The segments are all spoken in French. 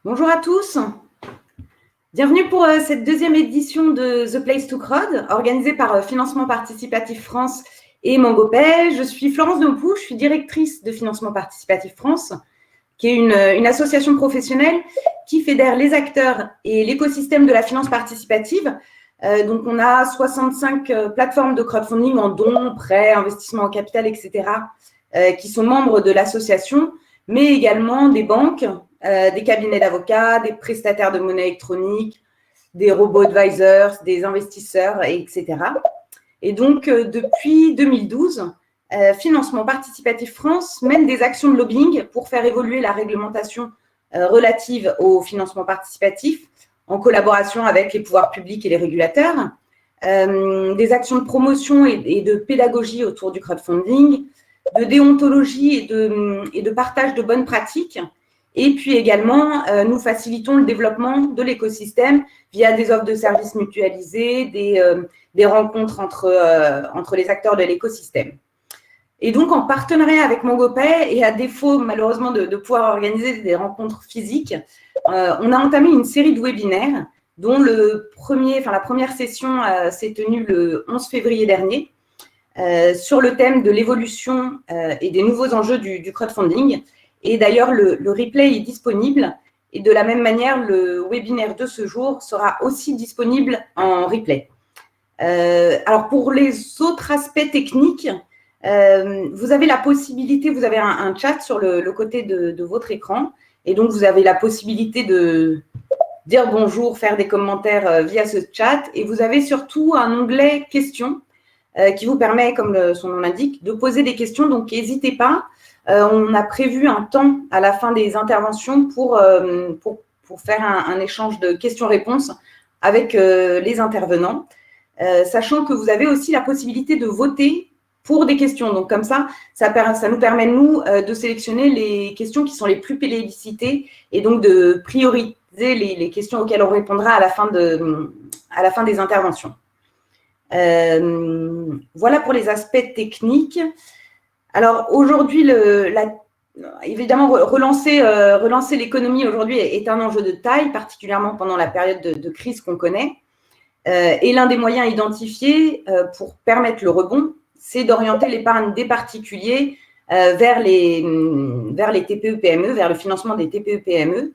Bonjour à tous. Bienvenue pour cette deuxième édition de The Place to Crowd, organisée par Financement Participatif France et MangoPay. Je suis Florence Dehoupou, je suis directrice de Financement Participatif France, qui est une association professionnelle qui fédère les acteurs et l'écosystème de la finance participative. Donc, on a 65 plateformes de crowdfunding en dons, prêts, investissements en capital, etc., qui sont membres de l'association, mais également des banques, des cabinets d'avocats, des prestataires de monnaie électronique, des robots advisors, des investisseurs, etc. Et donc, depuis 2012, Financement Participatif France mène des actions de lobbying pour faire évoluer la réglementation relative au financement participatif en collaboration avec les pouvoirs publics et les régulateurs, des actions de promotion et de pédagogie autour du crowdfunding, de déontologie et de partage de bonnes pratiques. Et puis également, nous facilitons le développement de l'écosystème via des offres de services mutualisées, des rencontres entre les acteurs de l'écosystème. Et donc, en partenariat avec MangoPay, et à défaut malheureusement de pouvoir organiser des rencontres physiques, on a entamé une série de webinaires dont la première session s'est tenue le 11 février dernier sur le thème de l'évolution et des nouveaux enjeux du crowdfunding. Et d'ailleurs, le replay est disponible. Et de la même manière, le webinaire de ce jour sera aussi disponible en replay. Alors, pour les autres aspects techniques, vous avez la possibilité, vous avez un chat sur le côté de votre écran. Et donc, vous avez la possibilité de dire bonjour, faire des commentaires via ce chat. Et vous avez surtout un onglet questions qui vous permet, comme son nom l'indique, de poser des questions. Donc, n'hésitez pas. On a prévu un temps à la fin des interventions pour faire un échange de questions-réponses avec les intervenants, sachant que vous avez aussi la possibilité de voter pour des questions. Donc, comme ça nous permet, nous, de sélectionner les questions qui sont les plus plébiscitées et donc de prioriser les questions auxquelles on répondra à la fin des interventions. Voilà pour les aspects techniques. Alors, aujourd'hui, évidemment, relancer l'économie aujourd'hui est un enjeu de taille, particulièrement pendant la période de crise qu'on connaît. Et l'un des moyens identifiés pour permettre le rebond, c'est d'orienter l'épargne des particuliers vers les TPE-PME, vers le financement des TPE-PME.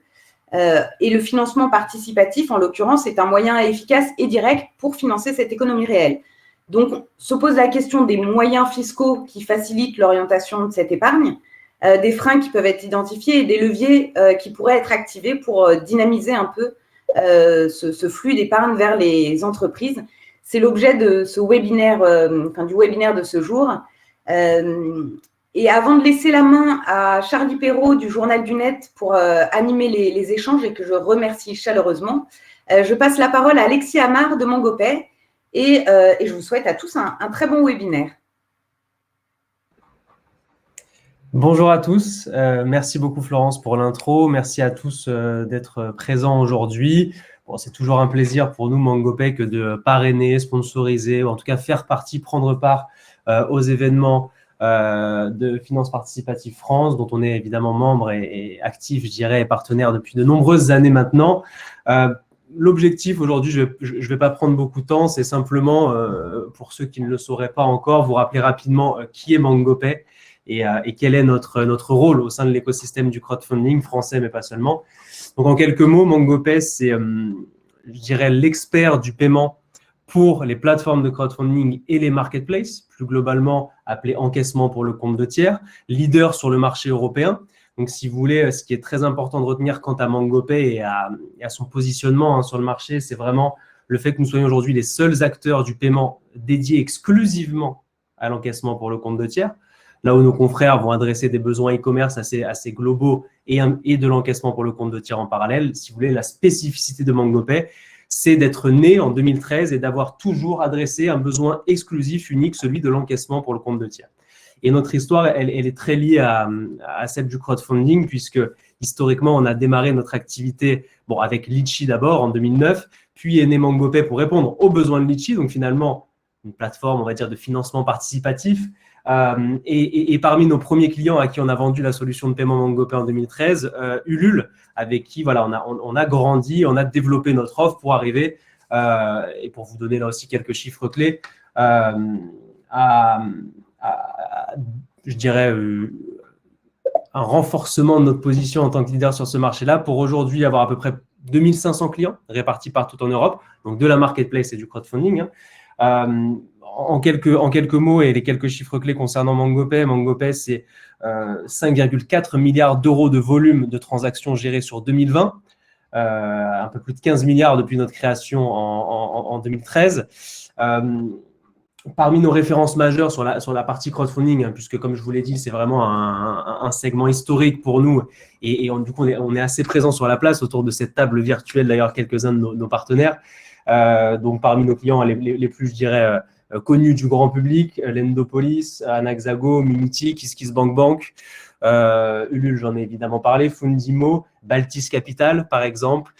Et le financement participatif, en l'occurrence, est un moyen efficace et direct pour financer cette économie réelle. Donc, se pose la question des moyens fiscaux qui facilitent l'orientation de cette épargne, des freins qui peuvent être identifiés et des leviers qui pourraient être activés pour dynamiser un peu ce flux d'épargne vers les entreprises. C'est l'objet de ce webinaire, du webinaire de ce jour. Et avant de laisser la main à Charlie Perrault du Journal du Net pour animer les échanges et que je remercie chaleureusement, je passe la parole à Alexis Amar de MangoPay et je vous souhaite à tous un très bon webinaire. Bonjour à tous, merci beaucoup Florence pour l'intro, merci à tous d'être présents aujourd'hui. Bon, c'est toujours un plaisir pour nous MangoPay que de parrainer, sponsoriser ou en tout cas faire partie, prendre part aux événements de Finance Participative France, dont on est évidemment membre et actif, je dirais, et partenaire depuis de nombreuses années maintenant. L'objectif aujourd'hui, je ne vais pas prendre beaucoup de temps, c'est simplement, pour ceux qui ne le sauraient pas encore, vous rappeler rapidement qui est MangoPay et quel est notre rôle au sein de l'écosystème du crowdfunding français, mais pas seulement. Donc, en quelques mots, MangoPay, c'est, je dirais, l'expert du paiement pour les plateformes de crowdfunding et les marketplaces, plus globalement appelé encaissement pour le compte de tiers, leader sur le marché européen. Donc, si vous voulez, ce qui est très important de retenir quant à MangoPay et à son positionnement sur le marché, c'est vraiment le fait que nous soyons aujourd'hui les seuls acteurs du paiement dédiés exclusivement à l'encaissement pour le compte de tiers, là où nos confrères vont adresser des besoins e-commerce assez globaux et de l'encaissement pour le compte de tiers en parallèle. Si vous voulez, la spécificité de MangoPay, c'est d'être né en 2013 et d'avoir toujours adressé un besoin exclusif, unique, celui de l'encaissement pour le compte de tiers. Et notre histoire, elle est très liée à celle du crowdfunding, puisque historiquement, on a démarré notre activité avec Litchi d'abord en 2009, puis est né MangoPay pour répondre aux besoins de Litchi, donc finalement, une plateforme, on va dire, de financement participatif, Et parmi nos premiers clients à qui on a vendu la solution de paiement MangoPay en 2013, Ulule, avec qui voilà, on a grandi, on a développé notre offre pour arriver, et pour vous donner là aussi quelques chiffres clés, je dirais, un renforcement de notre position en tant que leader sur ce marché-là pour aujourd'hui avoir à peu près 2500 clients répartis partout en Europe, donc de la marketplace et du crowdfunding. En quelques mots et les quelques chiffres clés concernant MangoPay, MangoPay, c'est 5,4 milliards d'euros de volume de transactions gérées sur 2020, un peu plus de 15 milliards depuis notre création en 2013. Parmi nos références majeures sur la partie crowdfunding, puisque comme je vous l'ai dit, c'est vraiment un segment historique pour nous et du coup, on est assez présent sur la place autour de cette table virtuelle, d'ailleurs, quelques-uns de nos partenaires. Donc, parmi nos clients les plus, je dirais, connus du grand public, Lendopolis, Anaxago, Mimiti, KissKissBankBank, Ulule, j'en ai évidemment parlé, Fundimo, Baltis Capital, par exemple,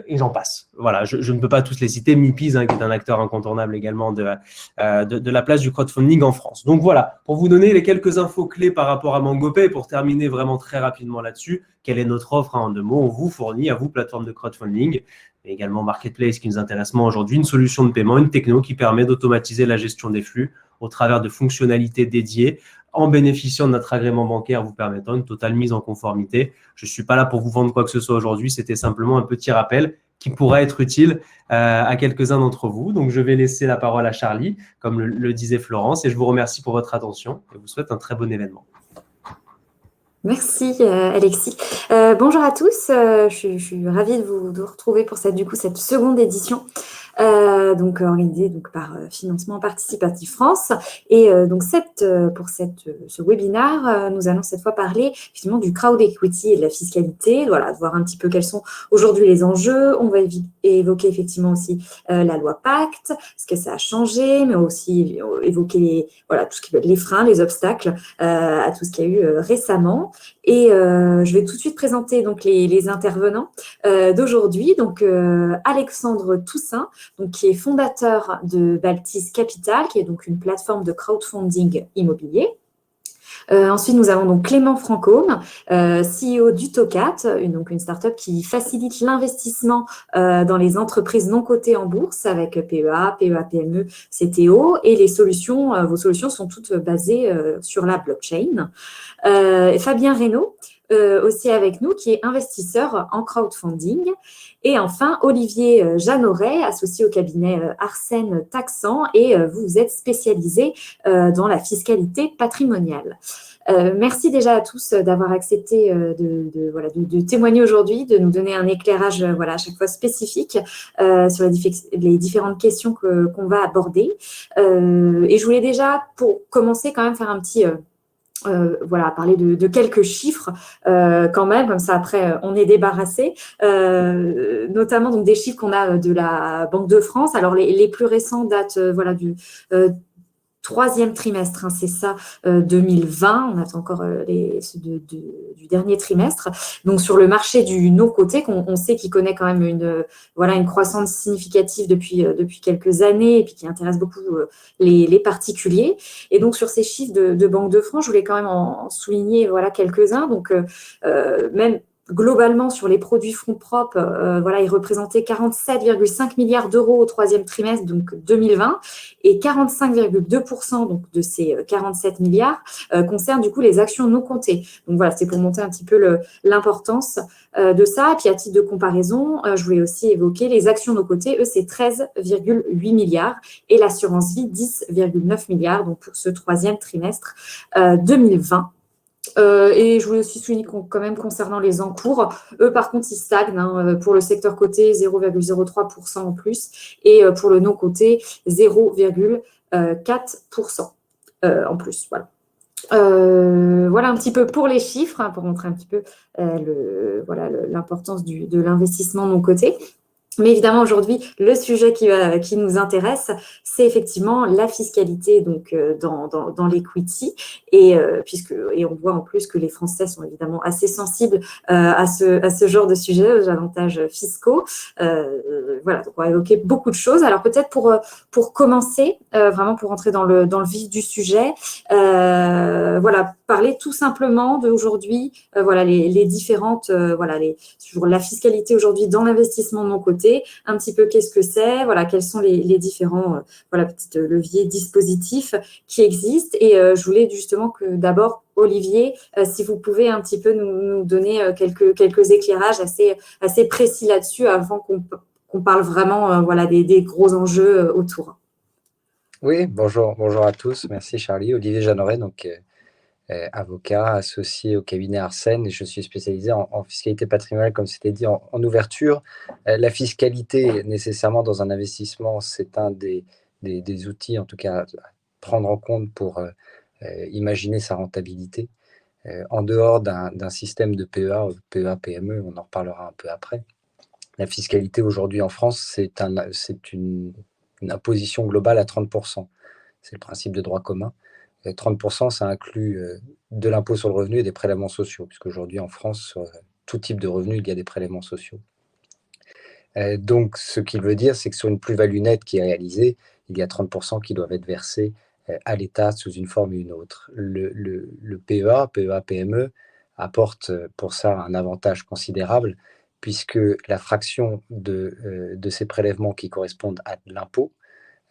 et j'en passe. Voilà, je ne peux pas tous les citer. Mipiz, qui est un acteur incontournable également de la place du crowdfunding en France. Donc voilà, pour vous donner les quelques infos clés par rapport à MangoPay, pour terminer vraiment très rapidement là-dessus, quelle est notre offre en 2 mots? On vous fournit, à vous, plateforme de crowdfunding, mais également Marketplace qui nous intéresse moins aujourd'hui, une solution de paiement, une techno qui permet d'automatiser la gestion des flux au travers de fonctionnalités dédiées, en bénéficiant de notre agrément bancaire vous permettant une totale mise en conformité. Je ne suis pas là pour vous vendre quoi que ce soit aujourd'hui, c'était simplement un petit rappel qui pourrait être utile à quelques-uns d'entre vous. Donc, je vais laisser la parole à Charlie, comme le disait Florence, et je vous remercie pour votre attention et vous souhaite un très bon événement. Merci Alexis. Bonjour à tous, je suis ravie de vous retrouver pour cette seconde édition. Organisée par Financement Participatif France. Et ce webinaire, nous allons cette fois parler effectivement du crowd equity et de la fiscalité, voilà, voir un petit peu quels sont aujourd'hui les enjeux. On va évoquer effectivement aussi la loi Pacte, ce que ça a changé, mais aussi évoquer tout ce qui peut être les freins, les obstacles à tout ce qu'il y a eu récemment. Et je vais tout de suite présenter donc les intervenants d'aujourd'hui. Donc Alexandre Toussaint, donc, qui est fondateur de Baltis Capital, qui est donc une plateforme de crowdfunding immobilier. Ensuite, nous avons donc Clément Francôme, CEO d'Utocat, une start-up qui facilite l'investissement dans les entreprises non cotées en bourse avec PEA, PEA-PME, CTO, et vos solutions sont toutes basées sur la blockchain. Et Fabien Reynaud, aussi avec nous, qui est investisseur en crowdfunding. Et enfin, Olivier Jeannoret, associé au cabinet Arsène Taxan, et vous êtes spécialisé dans la fiscalité patrimoniale. Merci déjà à tous d'avoir accepté de témoigner aujourd'hui, de nous donner un éclairage à chaque fois spécifique sur les différentes questions qu'on va aborder. Et je voulais déjà, pour commencer, quand même faire un petit... parler de quelques chiffres quand même, comme ça après on est débarrassé, notamment donc des chiffres qu'on a de la Banque de France. Alors les plus récents datent du troisième trimestre, c'est ça, 2020. On attend encore du dernier trimestre. Donc, sur le marché du non-coté, on sait qu'il connaît quand même une croissance significative depuis quelques années et puis qui intéresse beaucoup les particuliers. Et donc, sur ces chiffres de Banque de France, je voulais quand même en souligner quelques-uns. Donc, même globalement, sur les produits fonds propres, ils représentaient 47,5 milliards d'euros au troisième trimestre, donc 2020, et 45,2% donc de ces 47 milliards concernent du coup les actions non cotées. Donc voilà, c'est pour montrer un petit peu l'importance de ça. Et puis à titre de comparaison, je voulais aussi évoquer les actions non cotées, eux, c'est 13,8 milliards et l'assurance vie 10,9 milliards donc pour ce troisième trimestre 2020. Et je voulais aussi souligner quand même concernant les encours, eux par contre ils stagnent, pour le secteur coté 0,03% en plus et pour le non coté 0,4% en plus. Voilà un petit peu pour les chiffres, pour montrer un petit peu l'importance de l'investissement non coté. Mais évidemment, aujourd'hui, le sujet qui nous intéresse, c'est effectivement la fiscalité donc, dans l'equity. Et on voit en plus que les Français sont évidemment assez sensibles à ce genre de sujet, aux avantages fiscaux. Voilà, donc on va évoquer beaucoup de choses. Alors peut-être pour commencer, vraiment pour entrer dans le vif du sujet, voilà, parler tout simplement d'aujourd'hui, voilà, les différentes, voilà, sur la fiscalité aujourd'hui dans l'investissement de mon côté, un petit peu qu'est-ce que c'est, voilà, quels sont les différents voilà, petits leviers, dispositifs qui existent. Et je voulais justement que d'abord, Olivier, si vous pouvez un petit peu nous donner quelques éclairages assez précis là-dessus avant qu'on parle vraiment voilà, des gros enjeux autour. Oui, bonjour à tous. Merci Charlie. Olivier Jeanneret, donc avocat associé au cabinet Arsène, et je suis spécialisé en fiscalité patrimoniale, comme c'était dit en ouverture. La fiscalité, nécessairement dans un investissement, c'est un des outils, en tout cas, à prendre en compte pour imaginer sa rentabilité. En dehors d'un système de PEA, PEA, PME, on en reparlera un peu après. La fiscalité aujourd'hui en France, c'est une imposition globale à 30%. C'est le principe de droit commun. 30%, ça inclut de l'impôt sur le revenu et des prélèvements sociaux, puisqu'aujourd'hui en France, sur tout type de revenu, il y a des prélèvements sociaux. Donc, ce qu'il veut dire, c'est que sur une plus-value nette qui est réalisée, il y a 30% qui doivent être versés à l'État sous une forme ou une autre. Le PEA, PEA-PME, apporte pour ça un avantage considérable, puisque la fraction de ces prélèvements qui correspondent à l'impôt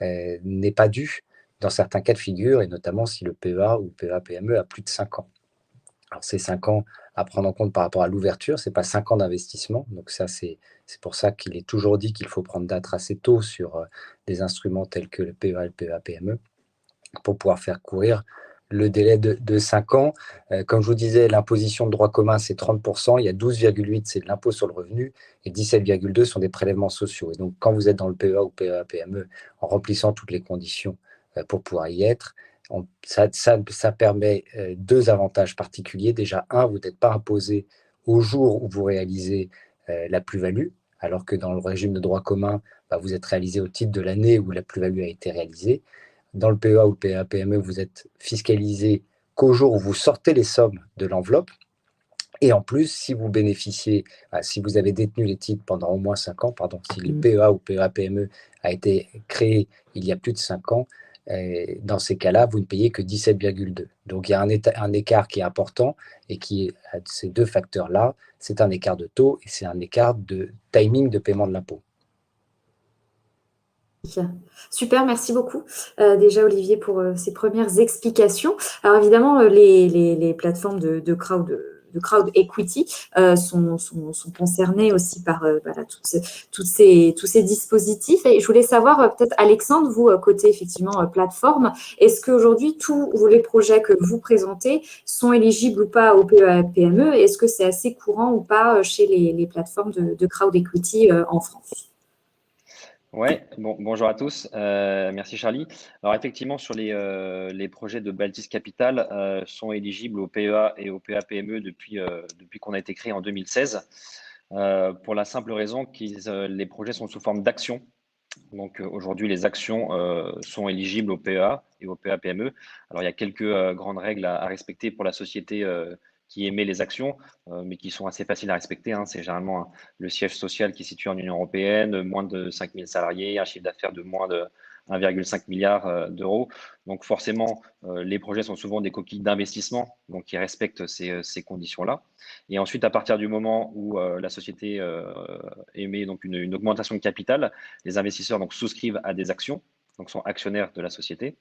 n'est pas due dans certains cas de figure, et notamment si le PEA ou PEA-PME a plus de 5 ans. Alors, c'est 5 ans à prendre en compte par rapport à l'ouverture, ce n'est pas 5 ans d'investissement. Donc ça, c'est pour ça qu'il est toujours dit qu'il faut prendre date assez tôt sur des instruments tels que le PEA et le PEA-PME pour pouvoir faire courir le délai de 5 ans. Comme je vous disais, l'imposition de droit commun, c'est 30%. Il y a 12,8, c'est de l'impôt sur le revenu, et 17,2 sont des prélèvements sociaux. Et donc, quand vous êtes dans le PEA ou PEA-PME, en remplissant toutes les conditions pour pouvoir y être, ça permet deux avantages particuliers. Déjà, un, vous n'êtes pas imposé au jour où vous réalisez la plus-value, alors que dans le régime de droit commun, vous êtes réalisé au titre de l'année où la plus-value a été réalisée. Dans le PEA ou le PEA-PME, vous êtes fiscalisé qu'au jour où vous sortez les sommes de l'enveloppe. Et en plus, si vous bénéficiez, si vous avez détenu les titres pendant au moins 5 ans, si le PEA ou PEA-PME a été créé il y a plus de 5 ans, dans ces cas-là, vous ne payez que 17,2. Donc, il y a un écart qui est important, et ces deux facteurs-là, c'est un écart de taux et c'est un écart de timing de paiement de l'impôt. Super, merci beaucoup déjà Olivier pour ces premières explications. Alors évidemment, les plateformes de crowd equity sont concernées aussi par voilà, tous ces dispositifs. Et je voulais savoir, peut-être Alexandre, vous, côté effectivement plateforme, est-ce qu'aujourd'hui, tous les projets que vous présentez sont éligibles ou pas au PEA-PME? Est-ce que c'est assez courant ou pas chez les plateformes de crowd equity en France? Ouais, bonjour à tous. Merci Charlie. Alors effectivement, sur les projets de Baltis Capital sont éligibles au PEA et au PEA-PME depuis qu'on a été créé en 2016, pour la simple raison que les projets sont sous forme d'actions. Donc aujourd'hui, les actions sont éligibles au PEA et au PEA-PME. Alors il y a quelques grandes règles à respecter pour la société qui émet les actions, mais qui sont assez faciles à respecter. C'est généralement le siège social qui est situé en Union européenne, moins de 5 000 salariés, un chiffre d'affaires de moins de 1,5 milliard d'euros. Donc forcément, les projets sont souvent des coquilles d'investissement, donc qui respectent ces conditions-là. Et ensuite, à partir du moment où la société émet donc une augmentation de capital, les investisseurs donc souscrivent à des actions, donc sont actionnaires de la société.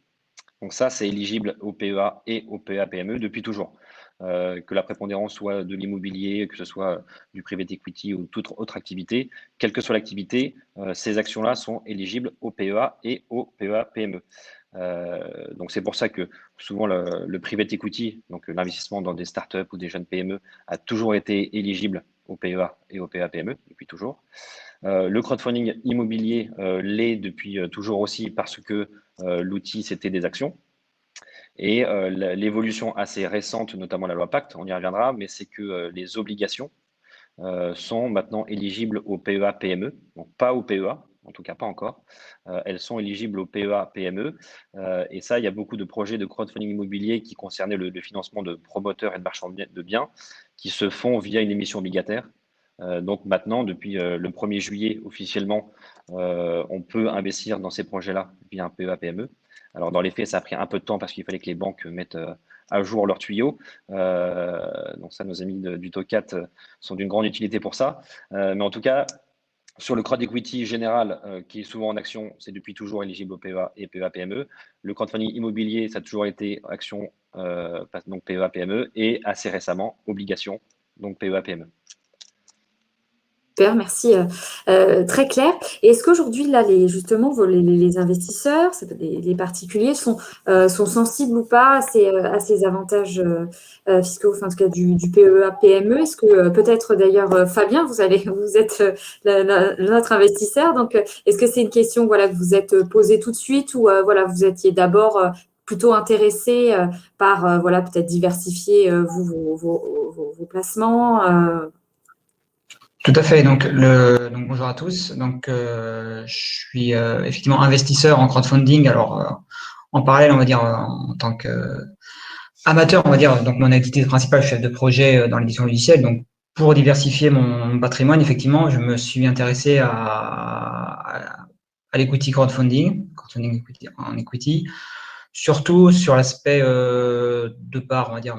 Donc ça, c'est éligible au PEA et au PEA-PME depuis toujours. Que la prépondérance soit de l'immobilier, que ce soit du private equity ou toute autre activité, quelle que soit l'activité, ces actions-là sont éligibles au PEA et au PEA-PME. Donc c'est pour ça que souvent le private equity, donc l'investissement dans des startups ou des jeunes PME, a toujours été éligible au PEA et au PEA-PME depuis toujours. Le crowdfunding immobilier l'est depuis toujours aussi parce que l'outil, c'était des actions. Et l'évolution assez récente, notamment la loi Pacte, on y reviendra, mais c'est que les obligations sont maintenant éligibles au PEA-PME, donc pas au PEA, en tout cas pas encore. Elles sont éligibles au PEA-PME. Et ça, il y a beaucoup de projets de crowdfunding immobilier qui concernaient le financement de promoteurs et de marchands de biens qui se font via une émission obligataire. Donc maintenant, depuis le 1er juillet, officiellement, on peut investir dans ces projets-là via un PEA-PME. Alors dans les faits, ça a pris un peu de temps parce qu'il fallait que les banques mettent à jour leurs tuyaux. Donc ça, nos amis du TOCAT sont d'une grande utilité pour ça. Mais en tout cas, sur le crowd equity général, qui est souvent en action, c'est depuis toujours éligible au PEA et PEA-PME. Le crowdfunding immobilier, ça a toujours été action, donc PEA-PME, et assez récemment, obligation, donc PEA-PME. Super, merci. Très clair. Et est-ce qu'aujourd'hui, là, justement, les investisseurs, les particuliers, sont sensibles ou pas à ces avantages fiscaux, enfin, en tout cas du PEA-PME? Est-ce que peut-être d'ailleurs, Fabien, vous êtes notre investisseur, donc est-ce que c'est une question voilà, que vous êtes posée tout de suite ou voilà, vous étiez d'abord plutôt intéressé par voilà, peut-être diversifier vos placements Tout à fait. Donc bonjour à tous. Donc, je suis effectivement investisseur en crowdfunding. Alors, en parallèle, on va dire en tant qu'amateur, on va dire. Donc, mon activité principale, chef de projet dans l'édition logicielle. Donc, pour diversifier mon patrimoine, effectivement, je me suis intéressé à l'equity crowdfunding en equity, surtout sur l'aspect de part, on va dire.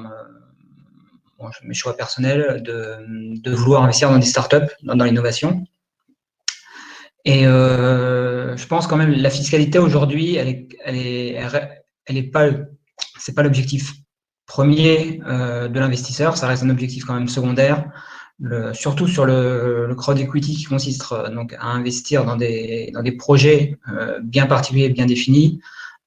Mes choix personnels de vouloir investir dans des startups, dans l'innovation. Et je pense quand même la fiscalité aujourd'hui, c'est pas l'objectif premier de l'investisseur, ça reste un objectif quand même secondaire. Surtout sur le crowd equity qui consiste donc à investir dans des projets bien particuliers, bien définis.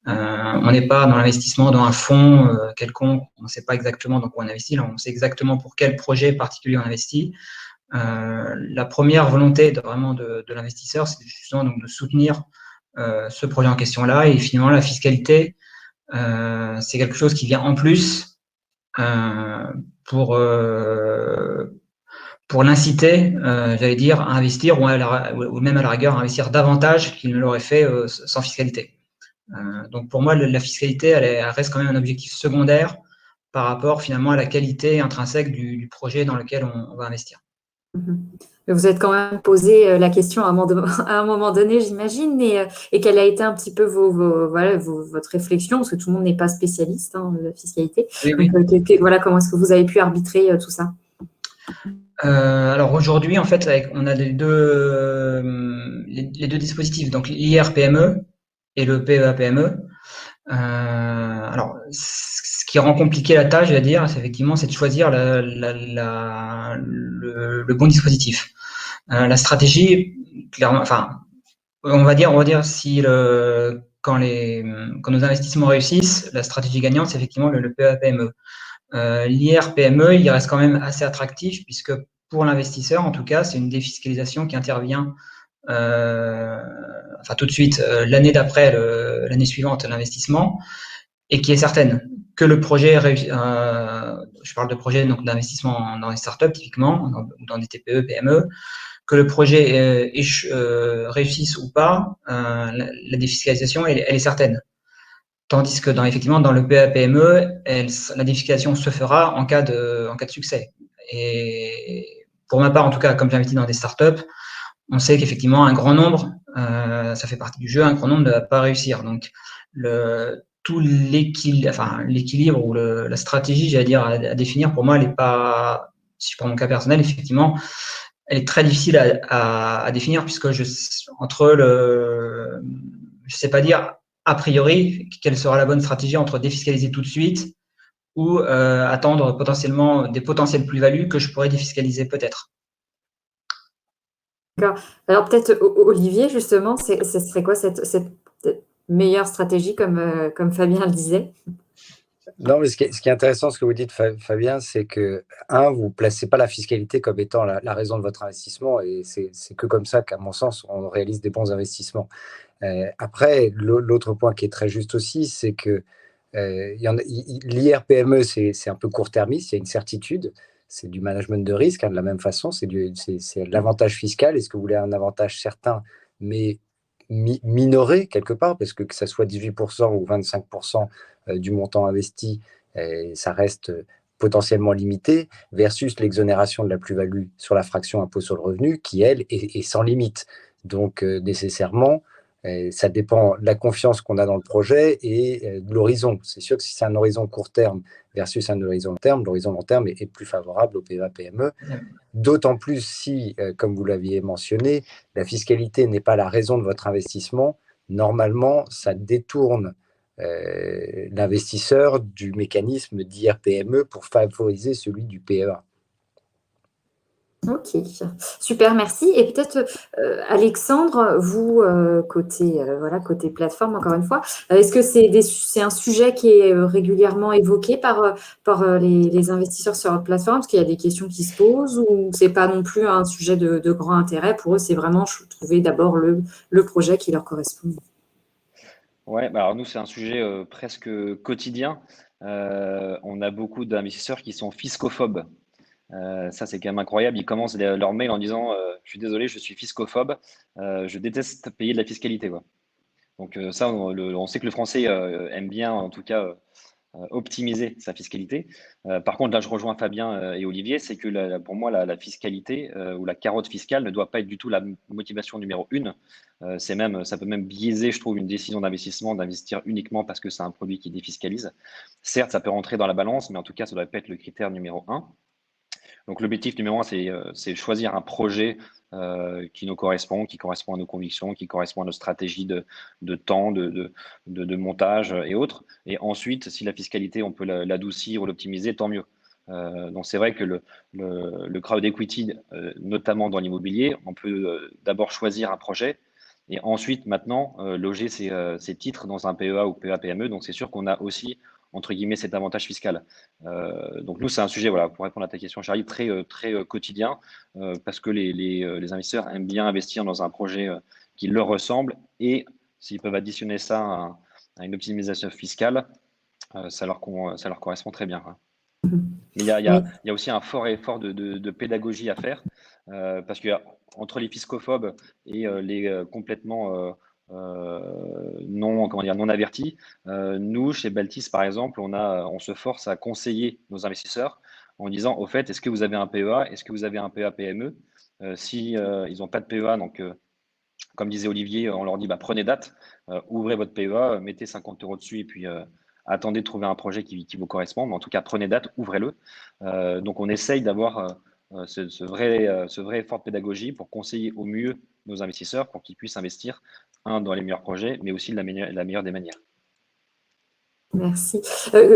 On n'est pas dans l'investissement dans un fonds quelconque, on ne sait pas exactement dans quoi on investit, là, on sait exactement pour quel projet particulier on investit. La première volonté de l'investisseur, c'est justement donc de soutenir ce projet en question-là, et finalement la fiscalité, c'est quelque chose qui vient en plus pour l'inciter, j'allais dire, à investir ou même à la rigueur à investir davantage qu'il ne l'aurait fait sans fiscalité. Donc pour moi, la fiscalité, elle reste quand même un objectif secondaire par rapport finalement à la qualité intrinsèque du projet dans lequel on va investir. Vous êtes quand même posé la question à un moment donné, j'imagine, et quelle a été un petit peu votre réflexion, parce que tout le monde n'est pas spécialiste de la fiscalité. Oui. Donc, voilà, comment est-ce que vous avez pu arbitrer tout ça? Alors aujourd'hui, en fait, on a les deux dispositifs, donc l'IR-PME et le PEA-PME. Alors, ce qui rend compliqué la tâche, je vais dire, c'est effectivement de choisir le bon dispositif. La stratégie, clairement, enfin, on va dire si quand nos investissements réussissent, la stratégie gagnante, c'est effectivement le PEA-PME. L'IR-PME, il reste quand même assez attractif puisque pour l'investisseur, en tout cas, c'est une défiscalisation qui intervient tout de suite l'année d'après, l'année suivante l'investissement, et qui est certaine que le projet je parle de projet donc d'investissement dans les startups typiquement, dans des TPE, PME, que le projet réussisse ou pas, la défiscalisation elle est certaine. Tandis que effectivement dans le PEA-PME, la défiscalisation se fera en cas de succès. Et pour ma part, en tout cas, comme j'investis dans des startups, on sait qu'effectivement un grand nombre, ça fait partie du jeu, un grand nombre ne va pas réussir. Donc tout l'équilibre ou la stratégie, j'allais dire, à définir, pour moi, elle n'est pas, si je prends mon cas personnel, effectivement, elle est très difficile à définir puisque je sais pas dire a priori quelle sera la bonne stratégie entre défiscaliser tout de suite ou attendre potentiellement des potentielles plus-values que je pourrais défiscaliser peut-être. D'accord. Alors peut-être Olivier, justement, ce serait quoi cette meilleure stratégie comme Fabien le disait? Non, mais ce qui est intéressant, ce que vous dites, Fabien, c'est que, vous ne placez pas la fiscalité comme étant la raison de votre investissement, et c'est que comme ça qu'à mon sens, on réalise des bons investissements. Après, l'autre point qui est très juste aussi, c'est que l'IR-PME, c'est un peu court-termiste, il y a une certitude. c'est du management de risque, de la même façon, c'est l'avantage fiscal. Est-ce que vous voulez un avantage certain, mais minoré quelque part, parce que ça soit 18% ou 25% du montant investi, ça reste potentiellement limité, versus l'exonération de la plus-value sur la fraction impôt sur le revenu, qui, elle, est sans limite. Donc, nécessairement, ça dépend de la confiance qu'on a dans le projet et de l'horizon. C'est sûr que si c'est un horizon court terme versus un horizon long terme, l'horizon long terme est plus favorable au PEA-PME. D'autant plus si, comme vous l'aviez mentionné, la fiscalité n'est pas la raison de votre investissement. Normalement, ça détourne l'investisseur du mécanisme d'IR-PME pour favoriser celui du PEA. Ok, super, merci. Et peut-être, Alexandre, vous, côté plateforme, encore une fois, est-ce que c'est un sujet qui est régulièrement évoqué par les investisseurs sur votre plateforme? Est-ce qu'il y a des questions qui se posent ou c'est pas non plus un sujet de grand intérêt? Pour eux, c'est vraiment trouver d'abord le projet qui leur correspond. Ouais, bah alors nous, c'est un sujet presque quotidien. On a beaucoup d'investisseurs qui sont fiscophobes. Ça, c'est quand même incroyable. Ils commencent leur mail en disant je suis désolé, je suis fiscophobe, je déteste payer de la fiscalité, quoi. Donc, ça, on sait que le français aime bien, en tout cas, optimiser sa fiscalité. Par contre, là, je rejoins Fabien et Olivier, c'est que pour moi, la fiscalité ou la carotte fiscale ne doit pas être du tout la motivation numéro une. Ça peut même biaiser, je trouve, une décision d'investissement, d'investir uniquement parce que c'est un produit qui défiscalise. Certes, ça peut rentrer dans la balance, mais en tout cas, ça ne doit pas être le critère numéro un. Donc, l'objectif numéro un, c'est choisir un projet qui nous correspond, qui correspond à nos convictions, qui correspond à nos stratégies de temps, de montage et autres. Et ensuite, si la fiscalité, on peut l'adoucir ou l'optimiser, tant mieux. Donc, c'est vrai que le crowd equity, notamment dans l'immobilier, on peut d'abord choisir un projet et ensuite, maintenant, loger ces titres dans un PEA ou PEA-PME. Donc, c'est sûr qu'on a aussi, entre guillemets, cet avantage fiscal. Donc, nous, c'est un sujet, voilà, pour répondre à ta question, Charlie, très quotidien, parce que les investisseurs aiment bien investir dans un projet qui leur ressemble et s'ils peuvent additionner ça à une optimisation fiscale, ça leur correspond très bien, quoi. Mais il y a aussi un fort effort de pédagogie à faire, parce que entre les fiscophobes et les complètement non avertis, nous, chez Baltis, par exemple, on se force à conseiller nos investisseurs en disant, au fait, est-ce que vous avez un PEA? Est-ce que vous avez un PEA-PME? Si ils n'ont pas de PEA, donc comme disait Olivier, on leur dit prenez date, ouvrez votre PEA, mettez 50 € dessus et puis attendez de trouver un projet qui vous correspond. Mais en tout cas, prenez date, ouvrez-le. Donc, on essaye d'avoir ce vrai effort de pédagogie pour conseiller au mieux nos investisseurs pour qu'ils puissent investir, dans les meilleurs projets, mais aussi de la meilleure des manières. Merci.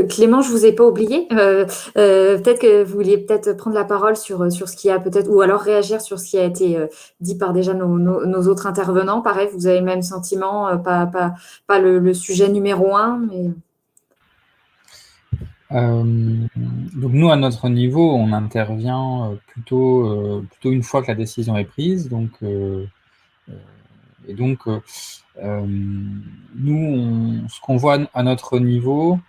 Clément, je ne vous ai pas oublié. Peut-être que vous vouliez prendre la parole sur ce qui a peut-être, ou alors réagir sur ce qui a été dit par déjà nos autres intervenants. Pareil, vous avez le même sentiment, pas le sujet numéro un, mais... Donc nous, à notre niveau, on intervient plutôt une fois que la décision est prise. Donc, nous, ce qu'on voit à notre niveau,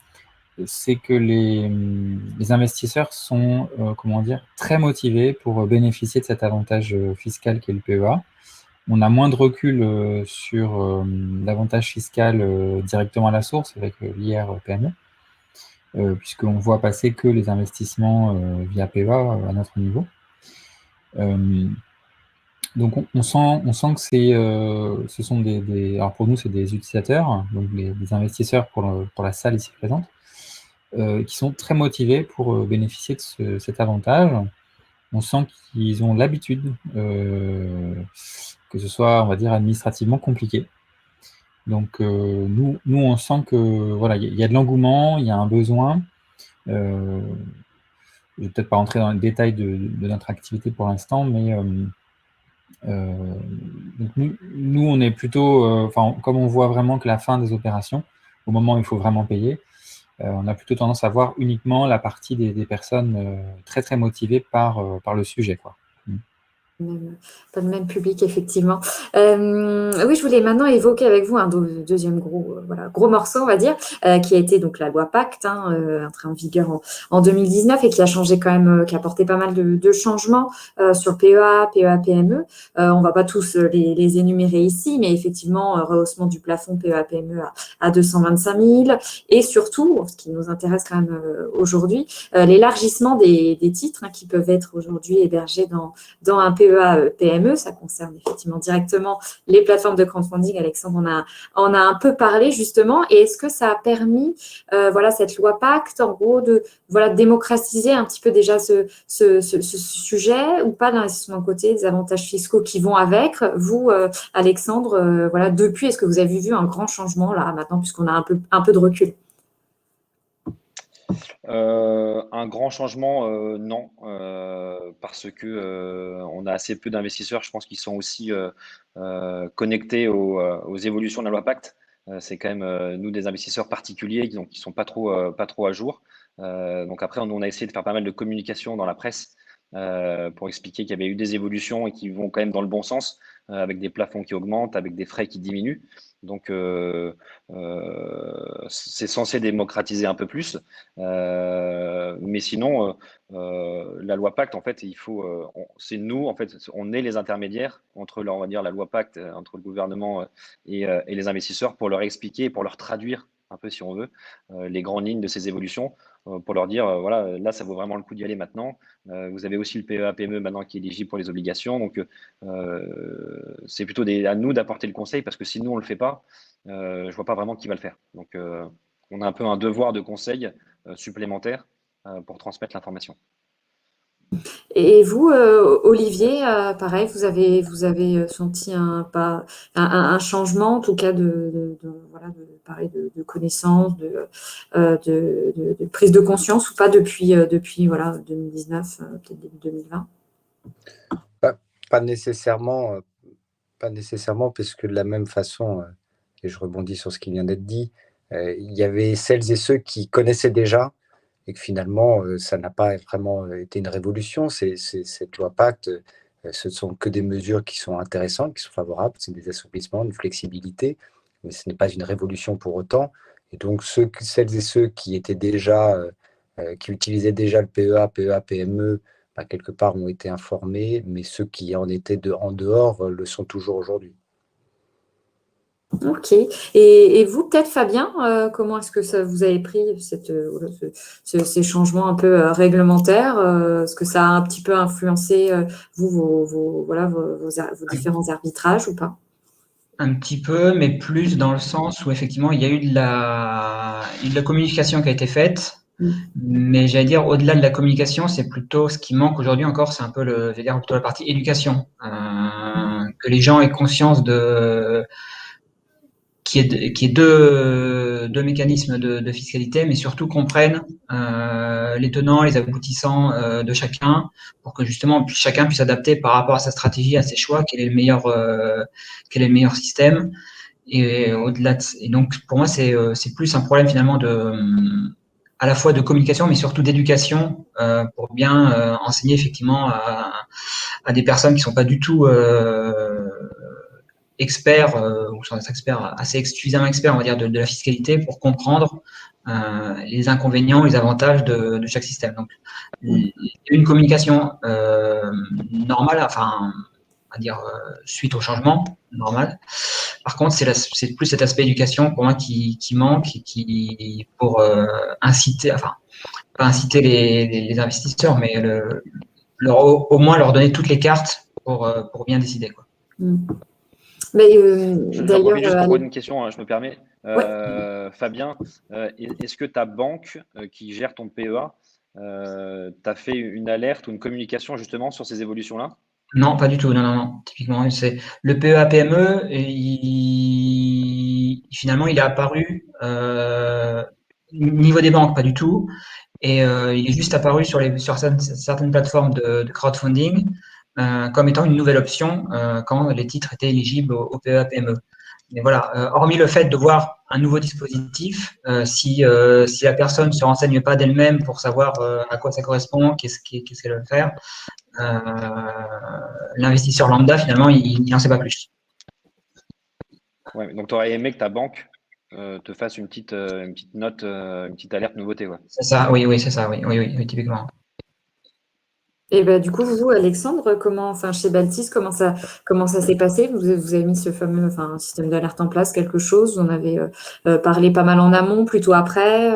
c'est que les investisseurs sont, très motivés pour bénéficier de cet avantage fiscal qu'est le PEA. On a moins de recul sur l'avantage fiscal directement à la source avec l'IR-PME, puisqu'on voit passer que les investissements via PEA à notre niveau. Donc, on sent que ce sont alors pour nous, c'est des utilisateurs, donc des investisseurs pour la salle ici présente, qui sont très motivés pour bénéficier de cet avantage. On sent qu'ils ont l'habitude que ce soit, on va dire, administrativement compliqué. Donc, nous, on sent que voilà, il y a de l'engouement, il y a un besoin. Je ne vais peut-être pas rentrer dans le détail de notre activité pour l'instant, mais donc nous, on est plutôt, comme on voit vraiment que la fin des opérations, au moment où il faut vraiment payer, on a plutôt tendance à voir uniquement la partie des personnes très, très motivées par le sujet, quoi. Pas le même public, effectivement. Oui, je voulais maintenant évoquer avec vous un deuxième gros morceau, on va dire, qui a été donc la loi Pacte, entrée en vigueur en 2019 et qui a changé quand même, qui a apporté pas mal de changements sur le PEA, PEA-PME. On ne va pas tous les énumérer ici, mais effectivement, rehaussement du plafond PEA-PME à 225 000 et surtout, ce qui nous intéresse quand même aujourd'hui, l'élargissement des titres qui peuvent être aujourd'hui hébergés dans un PEA PME, ça concerne effectivement directement les plateformes de crowdfunding. Alexandre en a un peu parlé justement. Et est-ce que ça a permis, cette loi Pacte, en gros, de démocratiser un petit peu déjà ce sujet ou pas d'investissement côté, des avantages fiscaux qui vont avec. Vous, Alexandre, depuis, est-ce que vous avez vu un grand changement là maintenant, puisqu'on a un peu de recul? Un grand changement, non, parce que on a assez peu d'investisseurs, je pense, qui sont aussi connectés aux évolutions de la loi Pacte. C'est quand même nous des investisseurs particuliers qui sont pas trop à jour. Donc après, on a essayé de faire pas mal de communication dans la presse pour expliquer qu'il y avait eu des évolutions et qui vont quand même dans le bon sens, avec des plafonds qui augmentent, avec des frais qui diminuent. Donc c'est censé démocratiser un peu plus. Mais sinon, la loi Pacte, en fait, c'est nous, en fait, on est les intermédiaires entre, on va dire, la loi Pacte, entre le gouvernement et les investisseurs pour leur expliquer et pour leur traduire un peu, si on veut, les grandes lignes de ces évolutions, pour leur dire, voilà, là, ça vaut vraiment le coup d'y aller maintenant. Vous avez aussi le PEA-PME maintenant qui est éligible pour les obligations. Donc, c'est plutôt à nous d'apporter le conseil parce que si nous, on ne le fait pas, je ne vois pas vraiment qui va le faire. Donc, on a un peu un devoir de conseil supplémentaire pour transmettre l'information. Et vous, Olivier, pareil, vous avez senti un changement, en tout cas de connaissance, de prise de conscience ou pas depuis 2019, peut-être début 2020? Pas nécessairement, parce que de la même façon, et je rebondis sur ce qui vient d'être dit, il y avait celles et ceux qui connaissaient déjà et que finalement, ça n'a pas vraiment été une révolution. Cette loi Pacte, ce ne sont que des mesures qui sont intéressantes, qui sont favorables, c'est des assouplissements, une flexibilité, mais ce n'est pas une révolution pour autant. Et donc, celles et ceux qui étaient déjà, qui utilisaient déjà le PEA, PME, quelque part ont été informés, mais ceux qui en étaient en dehors le sont toujours aujourd'hui. Ok. Et vous, peut-être, Fabien, comment est-ce que ça vous avez pris ces changements un peu réglementaires? Est-ce que ça a un petit peu influencé vos différents arbitrages ou pas? Un petit peu, mais plus dans le sens où effectivement il y a eu de la communication qui a été faite. Mais j'allais dire, au-delà de la communication, c'est plutôt ce qui manque aujourd'hui encore, c'est un peu plutôt la partie éducation. Que les gens aient conscience qu'il y ait deux mécanismes de fiscalité, mais surtout comprennent les tenants, les aboutissants de chacun, pour que justement chacun puisse adapter par rapport à sa stratégie, à ses choix, quel est le meilleur système. Et au-delà et donc pour moi c'est plus un problème finalement à la fois de communication, mais surtout d'éducation, pour bien enseigner effectivement à des personnes qui sont pas du tout experts, ou sont des experts suffisamment experts, on va dire, de la fiscalité pour comprendre les inconvénients, les avantages de chaque système. Donc, une communication normale, enfin, on va dire suite au changement, normal. Par contre, c'est plus cet aspect éducation pour moi qui manque et pour inciter, enfin, pas inciter les investisseurs, mais au moins leur donner toutes les cartes pour bien décider, quoi. Mais d'ailleurs, juste pour poser une question, je me permets. Fabien, est-ce que ta banque qui gère ton PEA t'a fait une alerte ou une communication justement sur ces évolutions-là? Non, pas du tout. Non. Typiquement, c'est le PEA PME. Finalement, il est apparu niveau des banques, pas du tout. Et il est juste apparu sur certaines plateformes de crowdfunding comme étant une nouvelle option quand les titres étaient éligibles au PEA PME. Mais voilà, hormis le fait de voir un nouveau dispositif, si la personne ne se renseigne pas d'elle-même pour savoir à quoi ça correspond, qu'est-ce qu'elle veut faire, l'investisseur lambda, finalement, il n'en sait pas plus. Ouais, donc tu aurais aimé que ta banque te fasse une petite note, une petite alerte nouveauté. Ouais. C'est ça, oui, c'est ça, oui, typiquement. Et ben, du coup, vous, Alexandre, chez Baltis, comment ça s'est passé? Vous avez mis ce fameux système d'alerte en place, quelque chose? Vous en avez parlé pas mal en amont, plutôt après?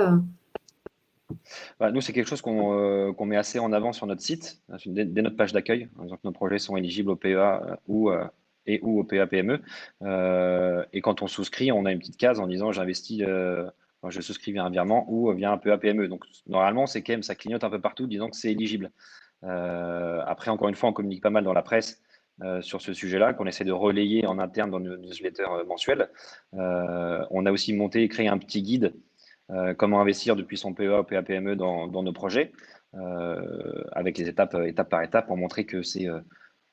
Bah, nous, c'est quelque chose qu'on met assez en avant sur notre site, dès notre page d'accueil, en disant que nos projets sont éligibles au PEA ou au PEA PME. Et quand on souscrit, on a une petite case en disant j'investis, je souscris via un virement ou via un PEA PME. Donc normalement, c'est quand même, ça clignote un peu partout disant que c'est éligible. Après, encore une fois, on communique pas mal dans la presse sur ce sujet-là, qu'on essaie de relayer en interne dans nos newsletters mensuels. On a aussi monté et créé un petit guide comment investir depuis son PEA au PEA PME dans nos projets, avec les étape par étape, pour montrer que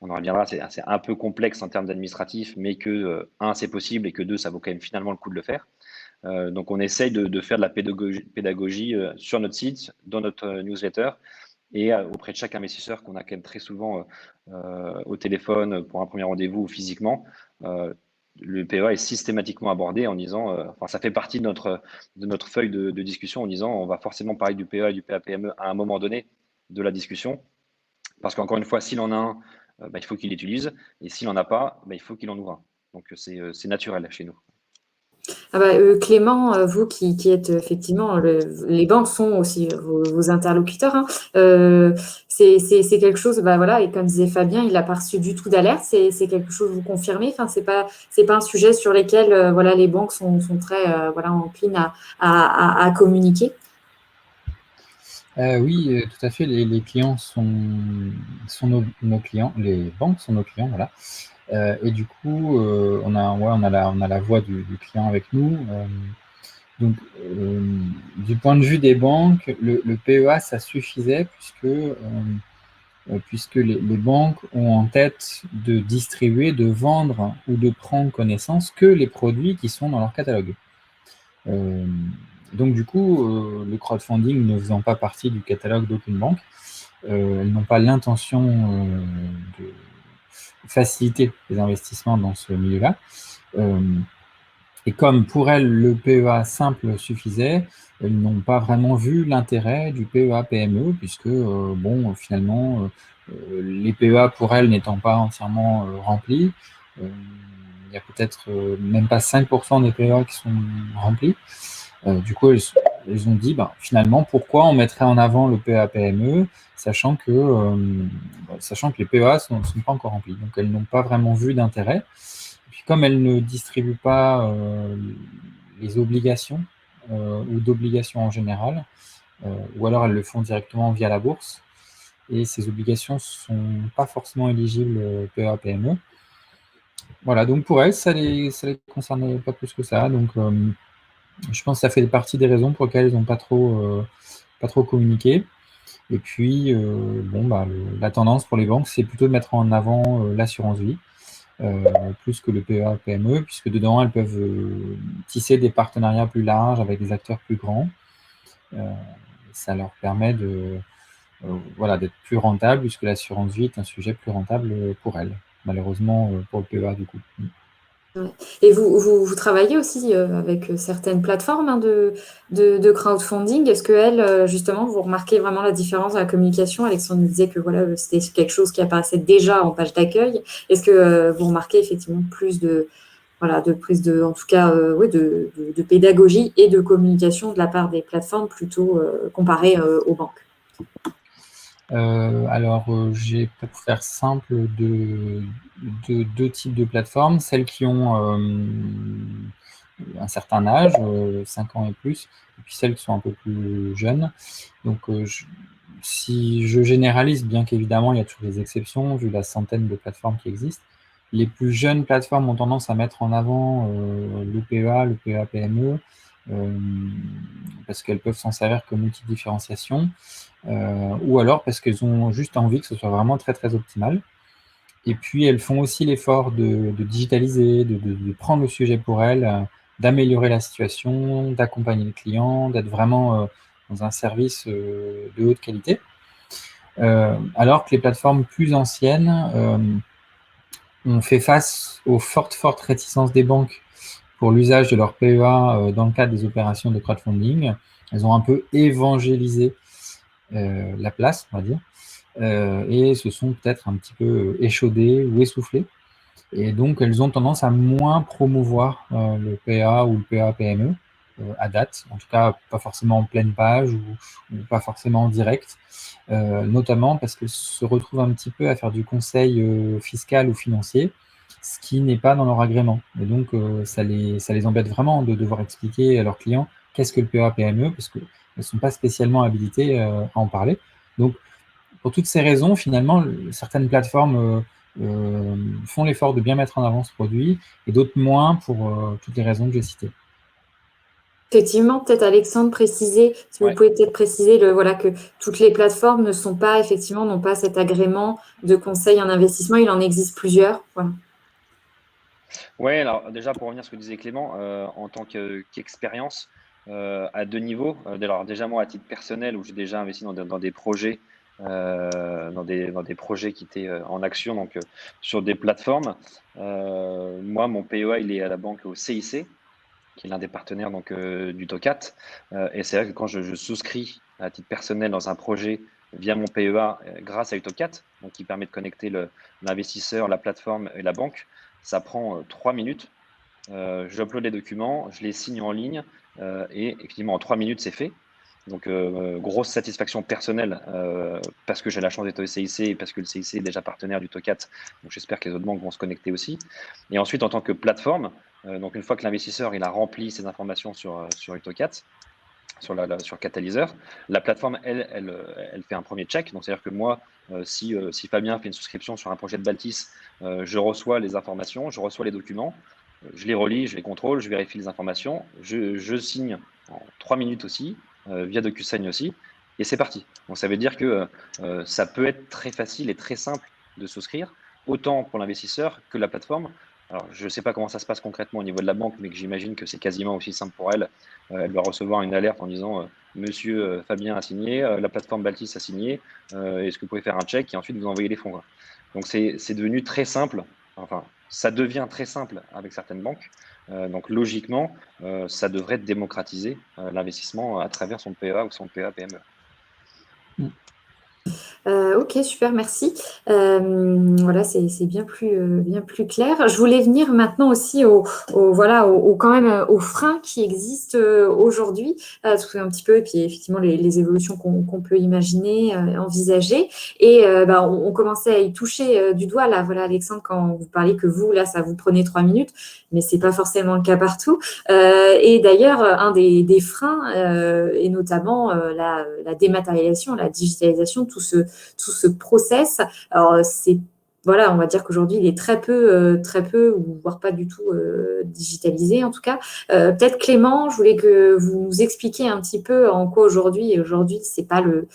on en reviendra, c'est un peu complexe en termes d'administratif, mais que, un, c'est possible, et que deux, ça vaut quand même finalement le coup de le faire. Donc, on essaye de faire de la pédagogie sur notre site, dans notre newsletter, et auprès de chaque investisseur qu'on a quand même très souvent au téléphone pour un premier rendez-vous ou physiquement. Le PEA est systématiquement abordé en disant, ça fait partie de notre feuille de discussion en disant on va forcément parler du PEA et du PEA PME à un moment donné de la discussion. Parce qu'encore une fois, s'il en a un, il faut qu'il l'utilise, et s'il n'en a pas, il faut qu'il en ouvre un. Donc c'est naturel chez nous. Clément, vous qui êtes effectivement, les banques sont aussi vos interlocuteurs, hein. C'est quelque chose, et comme disait Fabien, il n'a pas reçu du tout d'alerte. C'est quelque chose, vous confirmez? C'est pas un sujet sur lequel les banques sont très enclines à communiquer. Oui, tout à fait. Les clients sont nos clients, les banques sont nos clients, voilà. Et du coup, on a la voix du client avec nous. Donc, du point de vue des banques, le PEA, ça suffisait puisque les banques ont en tête de distribuer, de vendre ou de prendre connaissance que les produits qui sont dans leur catalogue. Donc, du coup, le crowdfunding ne faisant pas partie du catalogue d'aucune banque, elles n'ont pas l'intention de faciliter les investissements dans ce milieu-là. Et comme pour elles, le PEA simple suffisait, elles n'ont pas vraiment vu l'intérêt du PEA PME, puisque, finalement, les PEA pour elles n'étant pas entièrement remplis, il y a peut-être même pas 5% des PEA qui sont remplis. Du coup, elles ont dit, finalement, pourquoi on mettrait en avant le PEA PME, sachant que les PEA ne sont pas encore remplis. Donc, elles n'ont pas vraiment vu d'intérêt. Et puis, comme elles ne distribuent pas les obligations ou d'obligations en général, ou alors elles le font directement via la bourse, et ces obligations ne sont pas forcément éligibles PEA PME. Voilà, donc pour elles, ça les concernait pas plus que ça. Donc, je pense que ça fait partie des raisons pour lesquelles ils n'ont pas trop communiqué. Et puis, la tendance pour les banques, c'est plutôt de mettre en avant l'assurance vie, plus que le PEA PME, puisque dedans, elles peuvent tisser des partenariats plus larges avec des acteurs plus grands. Ça leur permet d'être plus rentable, puisque l'assurance vie est un sujet plus rentable pour elles, malheureusement pour le PEA du coup. Et vous travaillez aussi avec certaines plateformes de crowdfunding. Est-ce qu'elles, justement, vous remarquez vraiment la différence dans la communication? Alexandre nous disait que c'était quelque chose qui apparaissait déjà en page d'accueil. Est-ce que vous remarquez effectivement plus de pédagogie et de communication de la part des plateformes plutôt comparé aux banques? J'ai, pour faire simple, deux types de plateformes, celles qui ont un certain âge, 5 ans et plus, et puis celles qui sont un peu plus jeunes. Donc, si je généralise, bien qu'évidemment, il y a toujours des exceptions, vu la centaine de plateformes qui existent, les plus jeunes plateformes ont tendance à mettre en avant le PEA PME, parce qu'elles peuvent s'en servir comme outil de différenciation, ou alors parce qu'elles ont juste envie que ce soit vraiment très très optimal. Et puis elles font aussi l'effort de digitaliser, de prendre le sujet pour elles, d'améliorer la situation, d'accompagner le client, d'être vraiment dans un service de haute qualité. alors que les plateformes plus anciennes ont fait face aux fortes réticences des banques pour l'usage de leur PEA dans le cadre des opérations de crowdfunding. Elles ont un peu évangélisé la place, on va dire, et se sont peut-être un petit peu échaudées ou essoufflées. Et donc, elles ont tendance à moins promouvoir le PA ou le PA-PME à date, en tout cas pas forcément en pleine page ou pas forcément en direct, notamment parce qu'elles se retrouvent un petit peu à faire du conseil fiscal ou financier, ce qui n'est pas dans leur agrément. Et donc, ça les embête vraiment de devoir expliquer à leurs clients qu'est-ce que le PA-PME, parce qu'elles ne sont pas spécialement habilitées à en parler. Donc, pour toutes ces raisons, finalement, certaines plateformes font l'effort de bien mettre en avant ce produit et d'autres moins pour toutes les raisons que j'ai citées. Effectivement, peut-être Alexandre préciser, si vous pouvez peut-être préciser voilà, que toutes les plateformes ne sont pas, effectivement, n'ont pas cet agrément de conseil en investissement, il en existe plusieurs. Voilà. Ouais, alors déjà pour revenir à ce que disait Clément, en tant qu'expérience à deux niveaux. Alors déjà moi à titre personnel où j'ai déjà investi dans des projets, dans des projets qui étaient en action donc sur des plateformes. Moi mon PEA il est à la banque au CIC, qui est l'un des partenaires donc du TOCAT. Et c'est vrai que quand je souscris à titre personnel dans un projet via mon PEA grâce à UTOCAT, donc qui permet de connecter l'investisseur, la plateforme et la banque, ça prend 3 minutes. J'upload les documents, je les signe en ligne et effectivement en 3 minutes c'est fait. Donc grosse satisfaction personnelle parce que j'ai la chance d'être au CIC et parce que le CIC est déjà partenaire du TOCAT. Donc j'espère que les autres banques vont se connecter aussi. Et ensuite en tant que plateforme, donc une fois que l'investisseur il a rempli ses informations sur UTOCAT, sur Catalyseur, la plateforme elle fait un premier check. Donc c'est à dire que moi si Fabien fait une souscription sur un projet de Baltis, je reçois les informations, je reçois les documents, je les relis, je les contrôle, je vérifie les informations, je signe en 3 minutes aussi, via DocuSign aussi, et c'est parti. Donc ça veut dire que ça peut être très facile et très simple de souscrire, autant pour l'investisseur que la plateforme. Alors je ne sais pas comment ça se passe concrètement au niveau de la banque, mais que j'imagine que c'est quasiment aussi simple pour elle. Elle va recevoir une alerte en disant Monsieur Fabien a signé, la plateforme Baltis a signé, est-ce que vous pouvez faire un check et ensuite vous envoyer les fonds, quoi. Donc c'est devenu très simple, enfin ça devient très simple avec certaines banques. Donc logiquement, ça devrait démocratiser l'investissement à travers son PEA ou son PEA-PME. Ok, super, merci. Voilà, c'est bien plus clair. Je voulais venir maintenant aussi quand même aux freins qui existent aujourd'hui, tout un petit peu, et puis effectivement les évolutions qu'on peut imaginer, envisager. Et on commençait à y toucher du doigt là. Voilà, Alexandre, quand vous parliez que vous là, ça vous prenait 3 minutes, mais c'est pas forcément le cas partout. Et d'ailleurs, un des freins, et notamment la dématérialisation, la digitalisation, tout ce process. Alors, on va dire qu'aujourd'hui, il est très peu, ou voire pas du tout digitalisé, en tout cas. Peut-être Clément, je voulais que vous nous expliquiez un petit peu en quoi aujourd'hui, c'est pas le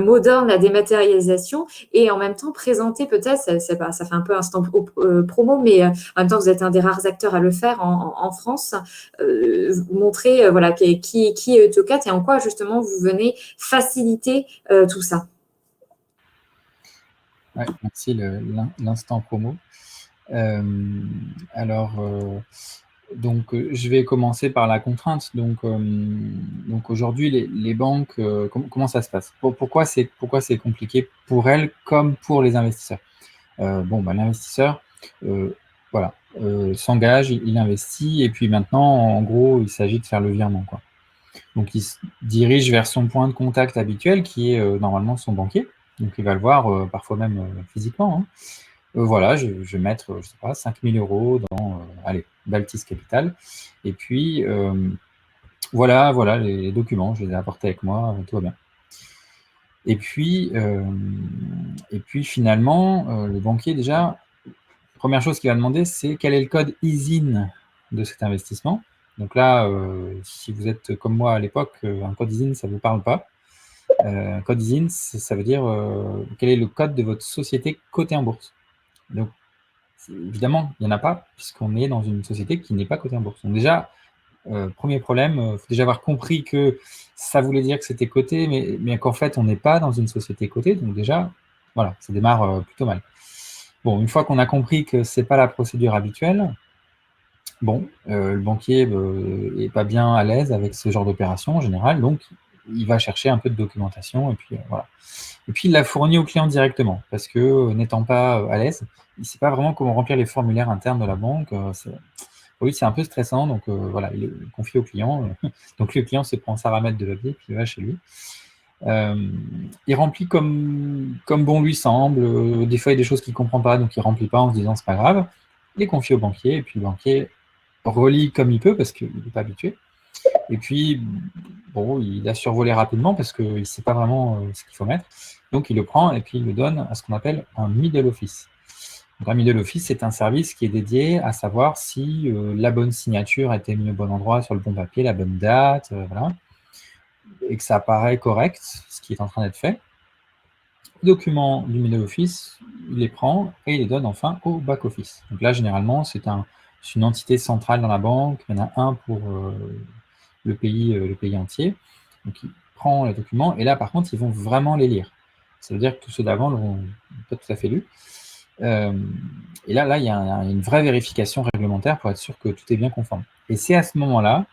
mot d'ordre, la dématérialisation, et en même temps présenter peut-être, ça fait un peu instant promo, mais en même temps, vous êtes un des rares acteurs à le faire en France, montrer qui est UTOCAT et en quoi justement vous venez faciliter tout ça. Ouais, merci l'instant promo. Donc, je vais commencer par la contrainte. Donc aujourd'hui, les banques, comment ça se passe? Pourquoi c'est compliqué pour elles comme pour les investisseurs? L'investisseur, s'engage, il investit, et puis maintenant, en gros, il s'agit de faire le virement, quoi. Donc, il se dirige vers son point de contact habituel, qui est normalement son banquier. Donc, il va le voir parfois même physiquement, hein. Je vais mettre, je sais pas, 5 000 € dans Baltis Capital. Et puis, voilà les documents, je les ai apportés avec moi, tout va bien. Et puis finalement, le banquier, déjà, première chose qu'il va demander, c'est quel est le code ISIN de cet investissement. Donc là, si vous êtes comme moi à l'époque, un code ISIN, ça ne vous parle pas. Un code ISIN, ça veut dire quel est le code de votre société cotée en bourse. Donc, évidemment, il n'y en a pas, puisqu'on est dans une société qui n'est pas cotée en bourse. Donc déjà, Premier problème, il faut déjà avoir compris que ça voulait dire que c'était coté, mais qu'en fait, on n'est pas dans une société cotée. Donc déjà, voilà, ça démarre plutôt mal. Bon, une fois qu'on a compris que ce n'est pas la procédure habituelle, bon, le banquier n'est pas bien à l'aise avec ce genre d'opération en général, donc il va chercher un peu de documentation et puis voilà. Et puis il la fournit au client directement parce que n'étant pas à l'aise, il ne sait pas vraiment comment remplir les formulaires internes de la banque. Pour lui, c'est un peu stressant, donc voilà, il est confié au client. Donc le client se prend sa ramette de papier puis il va chez lui. Il remplit comme bon lui semble. Des fois, il y a des choses qu'il ne comprend pas, donc il ne remplit pas en se disant c'est pas grave. Il est confié au banquier et puis le banquier relit comme il peut parce qu'il n'est pas habitué. Et puis, bon, il a survolé rapidement parce qu'il ne sait pas vraiment ce qu'il faut mettre. Donc, il le prend et puis il le donne à ce qu'on appelle un middle office. Donc, un middle office, c'est un service qui est dédié à savoir si la bonne signature a été mise au bon endroit, sur le bon papier, la bonne date, voilà, et que ça apparaît correct, ce qui est en train d'être fait. Les documents du middle office, il les prend et il les donne enfin au back office. Donc là, généralement, c'est une entité centrale dans la banque. Il y en a un pour le pays entier. Donc, il prend les documents et là, par contre, ils vont vraiment les lire. Ça veut dire que tous ceux d'avant l'ont pas tout à fait lu. Et là, il y a une vraie vérification réglementaire pour être sûr que tout est bien conforme. Et c'est à ce moment-là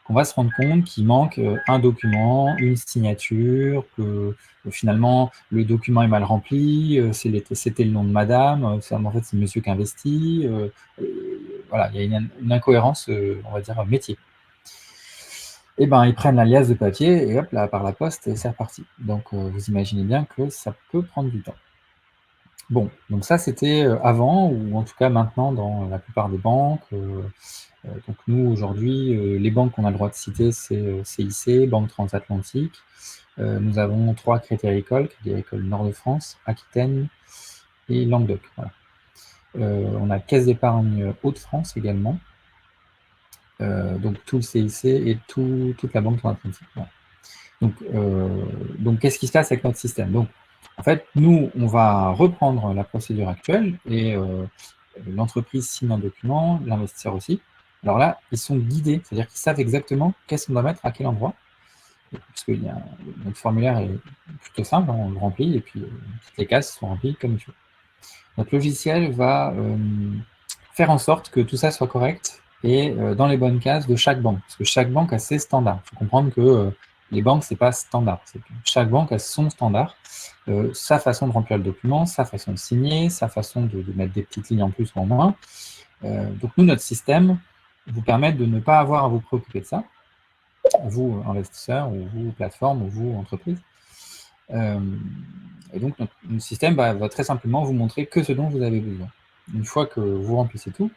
qu'on va se rendre compte qu'il manque un document, une signature, que finalement, le document est mal rempli, c'était le nom de madame, en fait, c'est monsieur qui investit. Voilà, il y a une incohérence, on va dire, métier. Eh ben, ils prennent la liasse de papier et hop, là, par la poste, et c'est reparti. Donc, vous imaginez bien que ça peut prendre du temps. Bon, donc ça, c'était avant, ou en tout cas maintenant dans la plupart des banques. Donc nous, aujourd'hui, les banques qu'on a le droit de citer, c'est CIC, Banque Transatlantique. Nous avons 3 Crédit Agricole, Crédit Agricole Nord-de-France, Aquitaine et Languedoc. Voilà. On a Caisse d'épargne Hauts-de-France également. Donc tout le CIC et toute la Banque Transatlantique. Voilà. Donc qu'est-ce qui se passe avec notre système? Donc, en fait, nous, on va reprendre la procédure actuelle et l'entreprise signe un document, l'investisseur aussi. Alors là, ils sont guidés, c'est-à-dire qu'ils savent exactement qu'est-ce qu'on doit mettre à quel endroit. Parce que notre formulaire est plutôt simple, on le remplit et puis toutes les cases sont remplies comme il faut. Notre logiciel va faire en sorte que tout ça soit correct et dans les bonnes cases de chaque banque. Parce que chaque banque a ses standards. Il faut comprendre que les banques, ce n'est pas standard. Chaque banque a son standard, sa façon de remplir le document, sa façon de signer, sa façon de mettre des petites lignes en plus ou en moins. Donc nous, notre système vous permet de ne pas avoir à vous préoccuper de ça, vous investisseurs, ou vous plateforme, ou vous entreprise. Et donc notre système va très simplement vous montrer que ce dont vous avez besoin. Une fois que vous remplissez tout,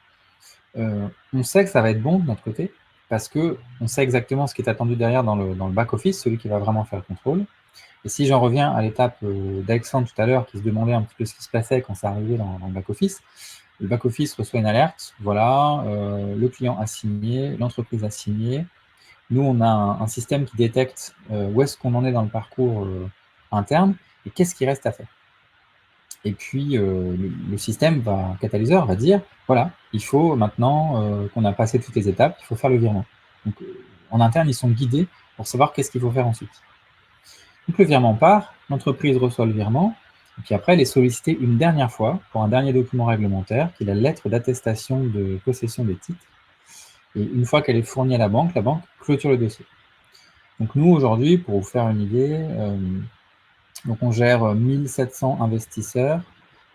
on sait que ça va être bon de notre côté, parce qu'on sait exactement ce qui est attendu derrière dans le back-office, celui qui va vraiment faire le contrôle. Et si j'en reviens à l'étape d'Alexandre tout à l'heure, qui se demandait un petit peu ce qui se passait quand ça arrivait dans le back-office reçoit une alerte, voilà, le client a signé, l'entreprise a signé. Nous, on a un système qui détecte où est-ce qu'on en est dans le parcours interne et qu'est-ce qui reste à faire. Et puis, le système catalyseur va dire, voilà, il faut maintenant qu'on a passé toutes les étapes, il faut faire le virement. Donc, en interne, ils sont guidés pour savoir qu'est-ce qu'il faut faire ensuite. Donc, le virement part, l'entreprise reçoit le virement, et puis après, elle est sollicitée une dernière fois pour un dernier document réglementaire, qui est la lettre d'attestation de possession des titres. Et une fois qu'elle est fournie à la banque clôture le dossier. Donc, nous, aujourd'hui, pour vous faire une idée, donc on gère 1700 investisseurs,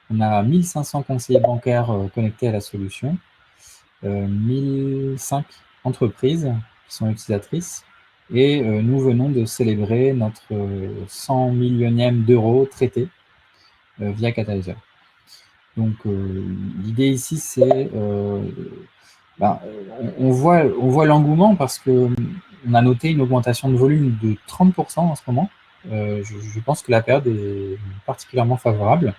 on a 1500 conseillers bancaires connectés à la solution, 1005 entreprises qui sont utilisatrices, et nous venons de célébrer notre 100 millionième d'euros traité via Catalyseur. Donc l'idée ici, c'est on voit l'engouement parce qu'on a noté une augmentation de volume de 30% en ce moment. Je pense que la période est particulièrement favorable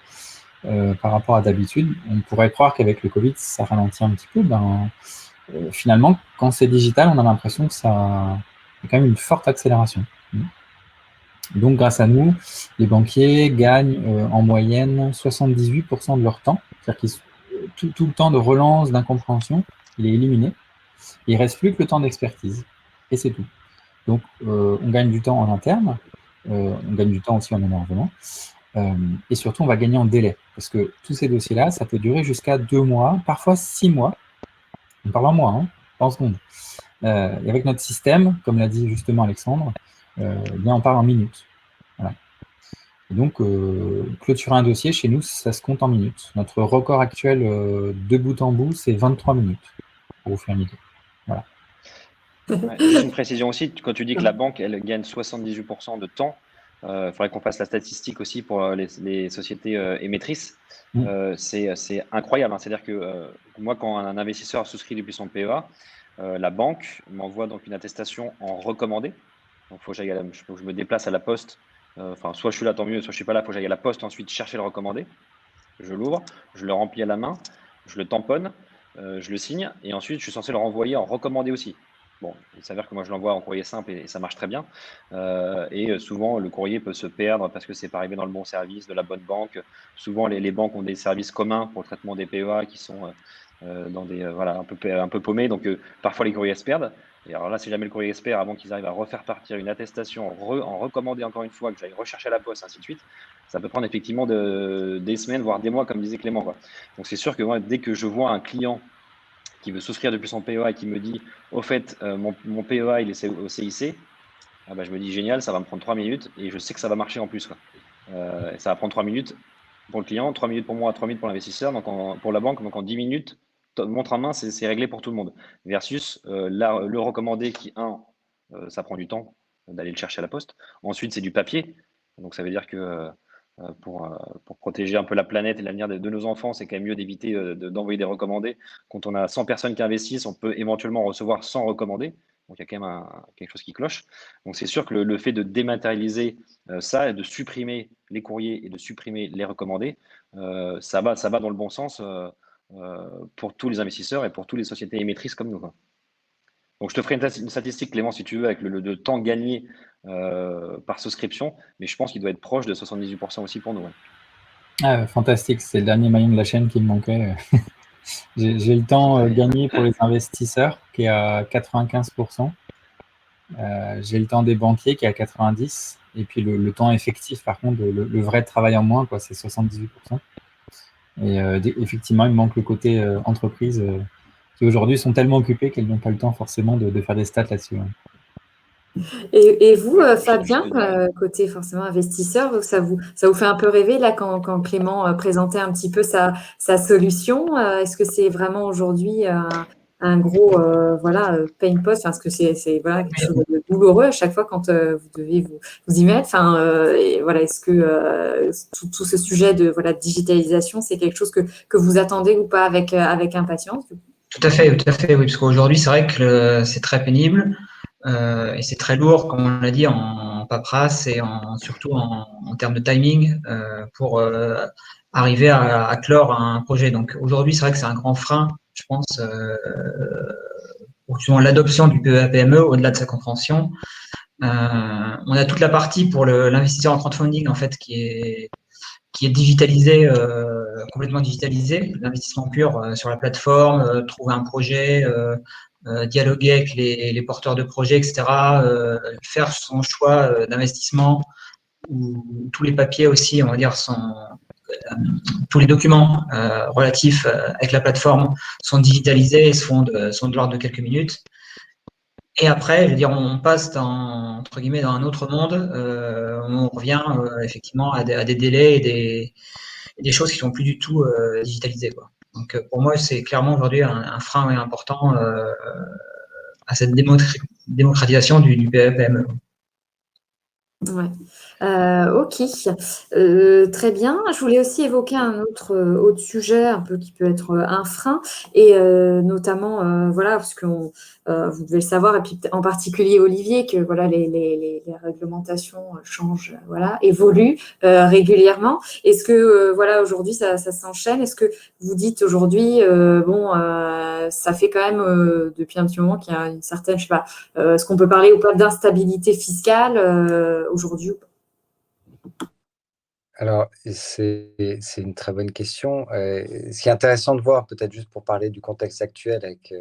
par rapport à d'habitude. On pourrait croire qu'avec le Covid, ça ralentit un petit peu. Finalement, quand c'est digital, on a l'impression que ça a quand même une forte accélération. Donc, grâce à nous, les banquiers gagnent en moyenne 78% de leur temps. C'est-à-dire que tout le temps de relance, d'incompréhension, il est éliminé. Il ne reste plus que le temps d'expertise, et c'est tout. Donc, on gagne du temps en interne, on gagne du temps aussi en énervement, et surtout, on va gagner en délai, parce que tous ces dossiers-là, ça peut durer jusqu'à 2 mois, parfois 6 mois. On parle en mois, pas en secondes. Et avec notre système, comme l'a dit justement Alexandre, bien on parle en minutes. Voilà. Et donc, clôturer un dossier, chez nous, ça se compte en minutes. Notre record actuel de bout en bout, c'est 23 minutes, pour vous faire une idée. Voilà. Ouais, juste une précision aussi, quand tu dis que la banque, elle gagne 78% de temps, il faudrait qu'on fasse la statistique aussi pour les sociétés émettrices. C'est incroyable, hein. C'est-à-dire que moi, quand un investisseur souscrit depuis son PEA, la banque m'envoie donc une attestation en recommandé. Donc, faut que je me déplace à la poste. Enfin, soit je suis là, tant mieux, soit je suis pas là, il faut que j'aille à la poste, ensuite chercher le recommandé. Je l'ouvre, je le remplis à la main, je le tamponne, je le signe, et ensuite je suis censé le renvoyer en recommandé aussi. Bon, il s'avère que moi je l'envoie en courrier simple et ça marche très bien. Et souvent le courrier peut se perdre parce que c'est pas arrivé dans le bon service de la bonne banque. Souvent les banques ont des services communs pour le traitement des PEA qui sont dans des voilà un peu paumés. Donc parfois les courriers se perdent. Et alors là, si jamais le courrier se perd avant qu'ils arrivent à refaire partir une attestation en recommandé encore une fois, que j'aille rechercher à la poste, ainsi de suite, ça peut prendre effectivement des semaines, voire des mois, comme disait Clément, quoi. Donc c'est sûr que moi, dès que je vois un client qui veut souscrire depuis son PEA et qui me dit, au fait, mon PEA, il est au CIC, ah bah, je me dis, génial, ça va me prendre 3 minutes et je sais que ça va marcher en plus, quoi. Ça va prendre 3 minutes pour le client, 3 minutes pour moi, 3 minutes pour l'investisseur, donc pour la banque, donc en 10 minutes, montre en main, c'est réglé pour tout le monde. Versus le recommandé qui, ça prend du temps d'aller le chercher à la poste. Ensuite, c'est du papier. Donc ça veut dire que pour protéger un peu la planète et l'avenir de nos enfants, c'est quand même mieux d'éviter d'envoyer des recommandés. Quand on a 100 personnes qui investissent, on peut éventuellement recevoir 100 recommandés. Donc il y a quand même quelque chose qui cloche. Donc c'est sûr que le fait de dématérialiser ça et de supprimer les courriers et de supprimer les recommandés, ça va dans le bon sens pour tous les investisseurs et pour toutes les sociétés émettrices comme nous, quoi. Donc, je te ferai une statistique, Clément, si tu veux, avec le temps gagné par souscription, mais je pense qu'il doit être proche de 78% aussi pour nous. Ouais. Ah, fantastique, c'est le dernier maillon de la chaîne qui me manquait. J'ai le temps gagné pour les investisseurs qui est à 95%. J'ai le temps des banquiers qui est à 90%. Et puis le temps effectif, par contre, le vrai travail en moins, c'est 78%. Et effectivement, il me manque le côté entreprise qui aujourd'hui sont tellement occupées qu'elles n'ont pas le temps forcément de faire des stats là-dessus. Et vous, Fabien, côté forcément investisseur, ça vous fait un peu rêver là quand Clément présentait un petit peu sa solution? Est-ce que c'est vraiment aujourd'hui un gros pain point? Est-ce que c'est voilà, quelque chose de douloureux à chaque fois quand vous devez vous y mettre? Et voilà, est-ce que tout ce sujet de digitalisation, c'est quelque chose que vous attendez ou pas avec impatience? Tout à fait, oui, parce qu'aujourd'hui, c'est vrai que c'est très pénible. Et c'est très lourd, comme on l'a dit, en paperasse et surtout en termes de timing pour arriver à clore un projet. Donc aujourd'hui, c'est vrai que c'est un grand frein, je pense, pour justement l'adoption du PEA-PME au-delà de sa compréhension. On a toute la partie pour l'investisseur en crowdfunding en fait qui est digitalisé, complètement digitalisé, l'investissement pur sur la plateforme, trouver un projet, dialoguer avec les porteurs de projets, etc., faire son choix d'investissement, où tous les papiers aussi, on va dire, tous les documents relatifs avec la plateforme sont digitalisés et sont de l'ordre de quelques minutes. Et après, je veux dire, on passe entre guillemets dans un autre monde, on revient effectivement à des délais et des choses qui sont plus du tout digitalisées, quoi. Donc pour moi, c'est clairement aujourd'hui un frein important à cette démocratisation du PME. Ouais. Ok, très bien. Je voulais aussi évoquer un autre sujet un peu qui peut être un frein et notamment voilà parce que vous devez le savoir et puis en particulier Olivier que voilà les réglementations changent, voilà, évoluent régulièrement. Est-ce que voilà aujourd'hui ça s'enchaîne? Est-ce que vous dites aujourd'hui ça fait quand même depuis un petit moment qu'il y a une certaine, je sais pas, est-ce qu'on peut parler ou pas d'instabilité fiscale aujourd'hui ou pas? Alors, c'est une très bonne question. Ce qui est intéressant de voir, peut-être juste pour parler du contexte actuel avec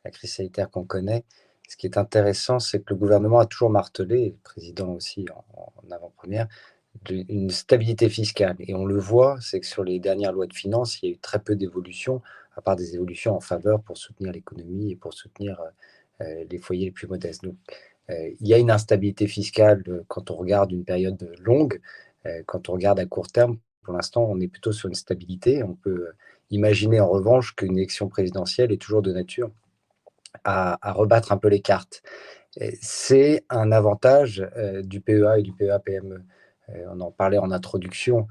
la crise sanitaire qu'on connaît. Ce qui est intéressant, c'est que le gouvernement a toujours martelé, et le président aussi en avant-première, une stabilité fiscale. Et on le voit, c'est que sur les dernières lois de finances, il y a eu très peu d'évolutions, à part des évolutions en faveur pour soutenir l'économie et pour soutenir les foyers les plus modestes. Donc, il y a une instabilité fiscale quand on regarde une période longue. Quand on regarde à court terme, pour l'instant, on est plutôt sur une stabilité. On peut imaginer en revanche qu'une élection présidentielle est toujours de nature à rebattre un peu les cartes. C'est un avantage du PEA et du PEA-PME. On en parlait en introduction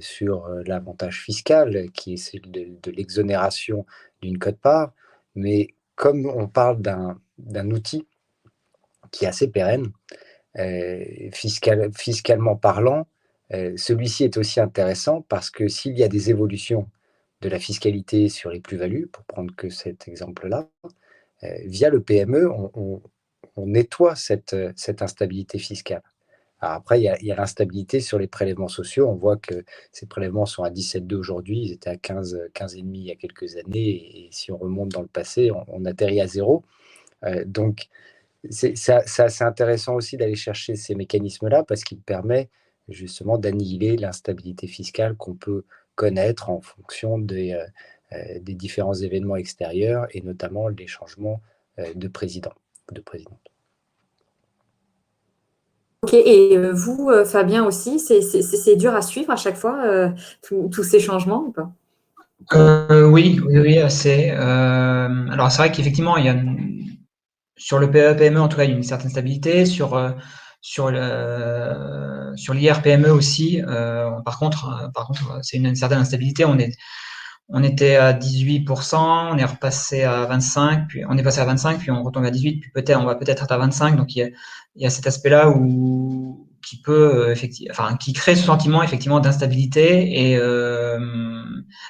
sur l'avantage fiscal qui est celui de l'exonération d'une quote-part, mais comme on parle d'un outil qui est assez pérenne, fiscalement parlant, celui-ci est aussi intéressant parce que s'il y a des évolutions de la fiscalité sur les plus-values, pour prendre que cet exemple-là, via le PME, on nettoie cette instabilité fiscale. Alors après, il y a l'instabilité sur les prélèvements sociaux. On voit que ces prélèvements sont à 17,2 aujourd'hui. Ils étaient à 15,5 il y a quelques années. Et si on remonte dans le passé, on atterrit à zéro. Donc, c'est assez intéressant aussi d'aller chercher ces mécanismes-là parce qu'il permet justement d'annihiler l'instabilité fiscale qu'on peut connaître en fonction des différents événements extérieurs et notamment les changements de président ou de présidente. Ok, et vous, Fabien aussi, c'est dur à suivre à chaque fois, tous ces changements ou pas? Oui, assez. Alors, c'est vrai qu'effectivement, sur le PE-PME, en tout cas, il y a une certaine stabilité. Sur l'IR-PME aussi, par contre, c'est une certaine instabilité. On était à 18%, on est repassé à 25%, puis on est passé à 25%, puis on retombe à 18%, puis on va peut-être être à 25%. Donc, il y a cet aspect-là qui peut, qui crée ce sentiment, effectivement, d'instabilité et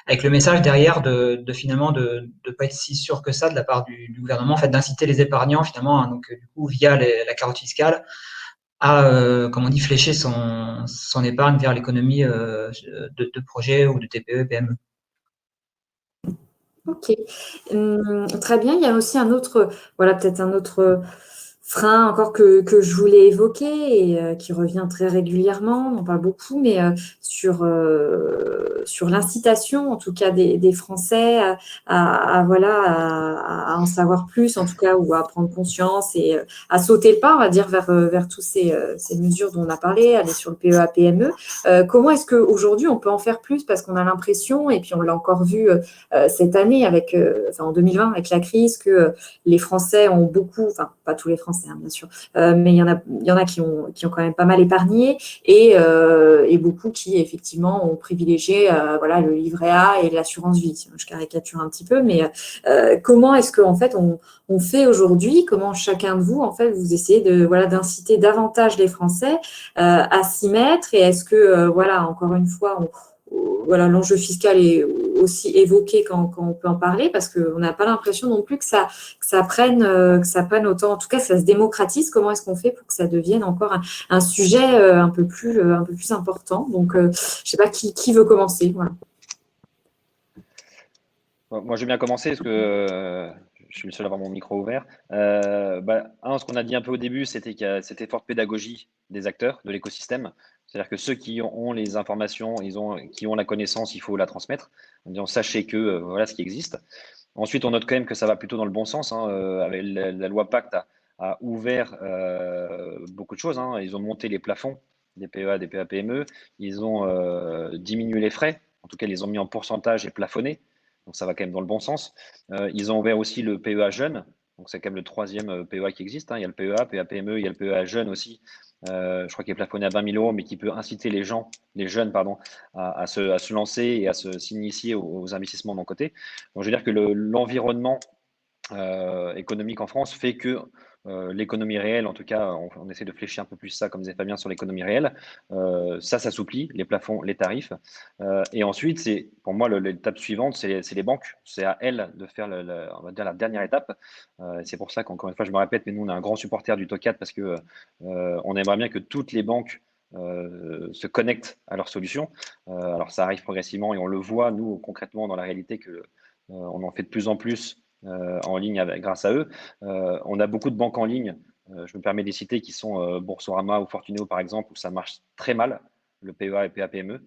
avec le message derrière de finalement de pas être si sûr que ça de la part du gouvernement, en fait, d'inciter les épargnants, finalement, hein, donc, du coup, via la carotte fiscale, à, comme on dit, flécher son épargne vers l'économie de projets ou de TPE, PME. Ok. Très bien. Il y a aussi un autre, voilà, peut-être un autre frein encore que je voulais évoquer et qui revient très régulièrement, on en parle beaucoup, mais sur l'incitation, en tout cas, des Français à en savoir plus, en tout cas, ou à prendre conscience et à sauter le pas, on va dire, vers toutes ces mesures dont on a parlé, aller sur le PEA, PME. Comment est-ce qu'aujourd'hui, on peut en faire plus? Parce qu'on a l'impression, et puis on l'a encore vu cette année, en 2020, avec la crise, que les Français ont beaucoup, enfin, pas tous les Français, hein, bien sûr, mais il y en a qui ont quand même pas mal épargné et beaucoup qui, effectivement, ont privilégié le livret A et l'assurance vie. Je caricature un petit peu, mais comment est-ce qu'en fait, on fait aujourd'hui? Comment chacun de vous, en fait, vous essayez d'inciter davantage les Français à s'y mettre? Et est-ce que, encore une fois, l'enjeu fiscal est aussi évoqué quand on peut en parler, parce qu'on n'a pas l'impression non plus que ça prenne autant, en tout cas, ça se démocratise. Comment est-ce qu'on fait pour que ça devienne encore un sujet un peu plus important? Donc, je ne sais pas qui veut commencer. Voilà. Moi, je vais bien commencer parce que je suis le seul à avoir mon micro ouvert. Ce qu'on a dit un peu au début, c'était qu'il y a cette forte pédagogie des acteurs de l'écosystème. C'est-à-dire que ceux qui ont les informations, qui ont la connaissance, il faut la transmettre. En disant, sachez que voilà ce qui existe. Ensuite, on note quand même que ça va plutôt dans le bon sens. Avec la loi Pacte a ouvert beaucoup de choses. Ils ont monté les plafonds des PEA, des PEA-PME. Ils ont diminué les frais. En tout cas, ils les ont mis en pourcentage et plafonnés. Donc, ça va quand même dans le bon sens. Ils ont ouvert aussi le PEA jeune. Donc, c'est quand même le troisième PEA qui existe. Il y a le PEA, PEA-PME, il y a le PEA jeune aussi. Je crois qu'il est plafonné à 20 000 €, mais qui peut inciter les jeunes, à se lancer et à s'initier aux investissements d'un côté. Donc, je veux dire que l'environnement économique en France fait que l'économie réelle, en tout cas, on essaie de fléchir un peu plus ça, comme disait Fabien, sur l'économie réelle. Ça s'assouplit, les plafonds, les tarifs. Et ensuite, pour moi, l'étape suivante, c'est les banques. C'est à elles de faire, on va dire, la dernière étape. C'est pour ça qu'encore une fois, je me répète, mais nous, on est un grand supporter du TOCAD parce que on aimerait bien que toutes les banques se connectent à leurs solutions. Alors, ça arrive progressivement et on le voit, nous, concrètement, dans la réalité, que on en fait de plus en plus en ligne grâce à eux. On a beaucoup de banques en ligne, je me permets de les citer, qui sont Boursorama ou Fortuneo par exemple, où ça marche très mal, le PEA et PA-PME.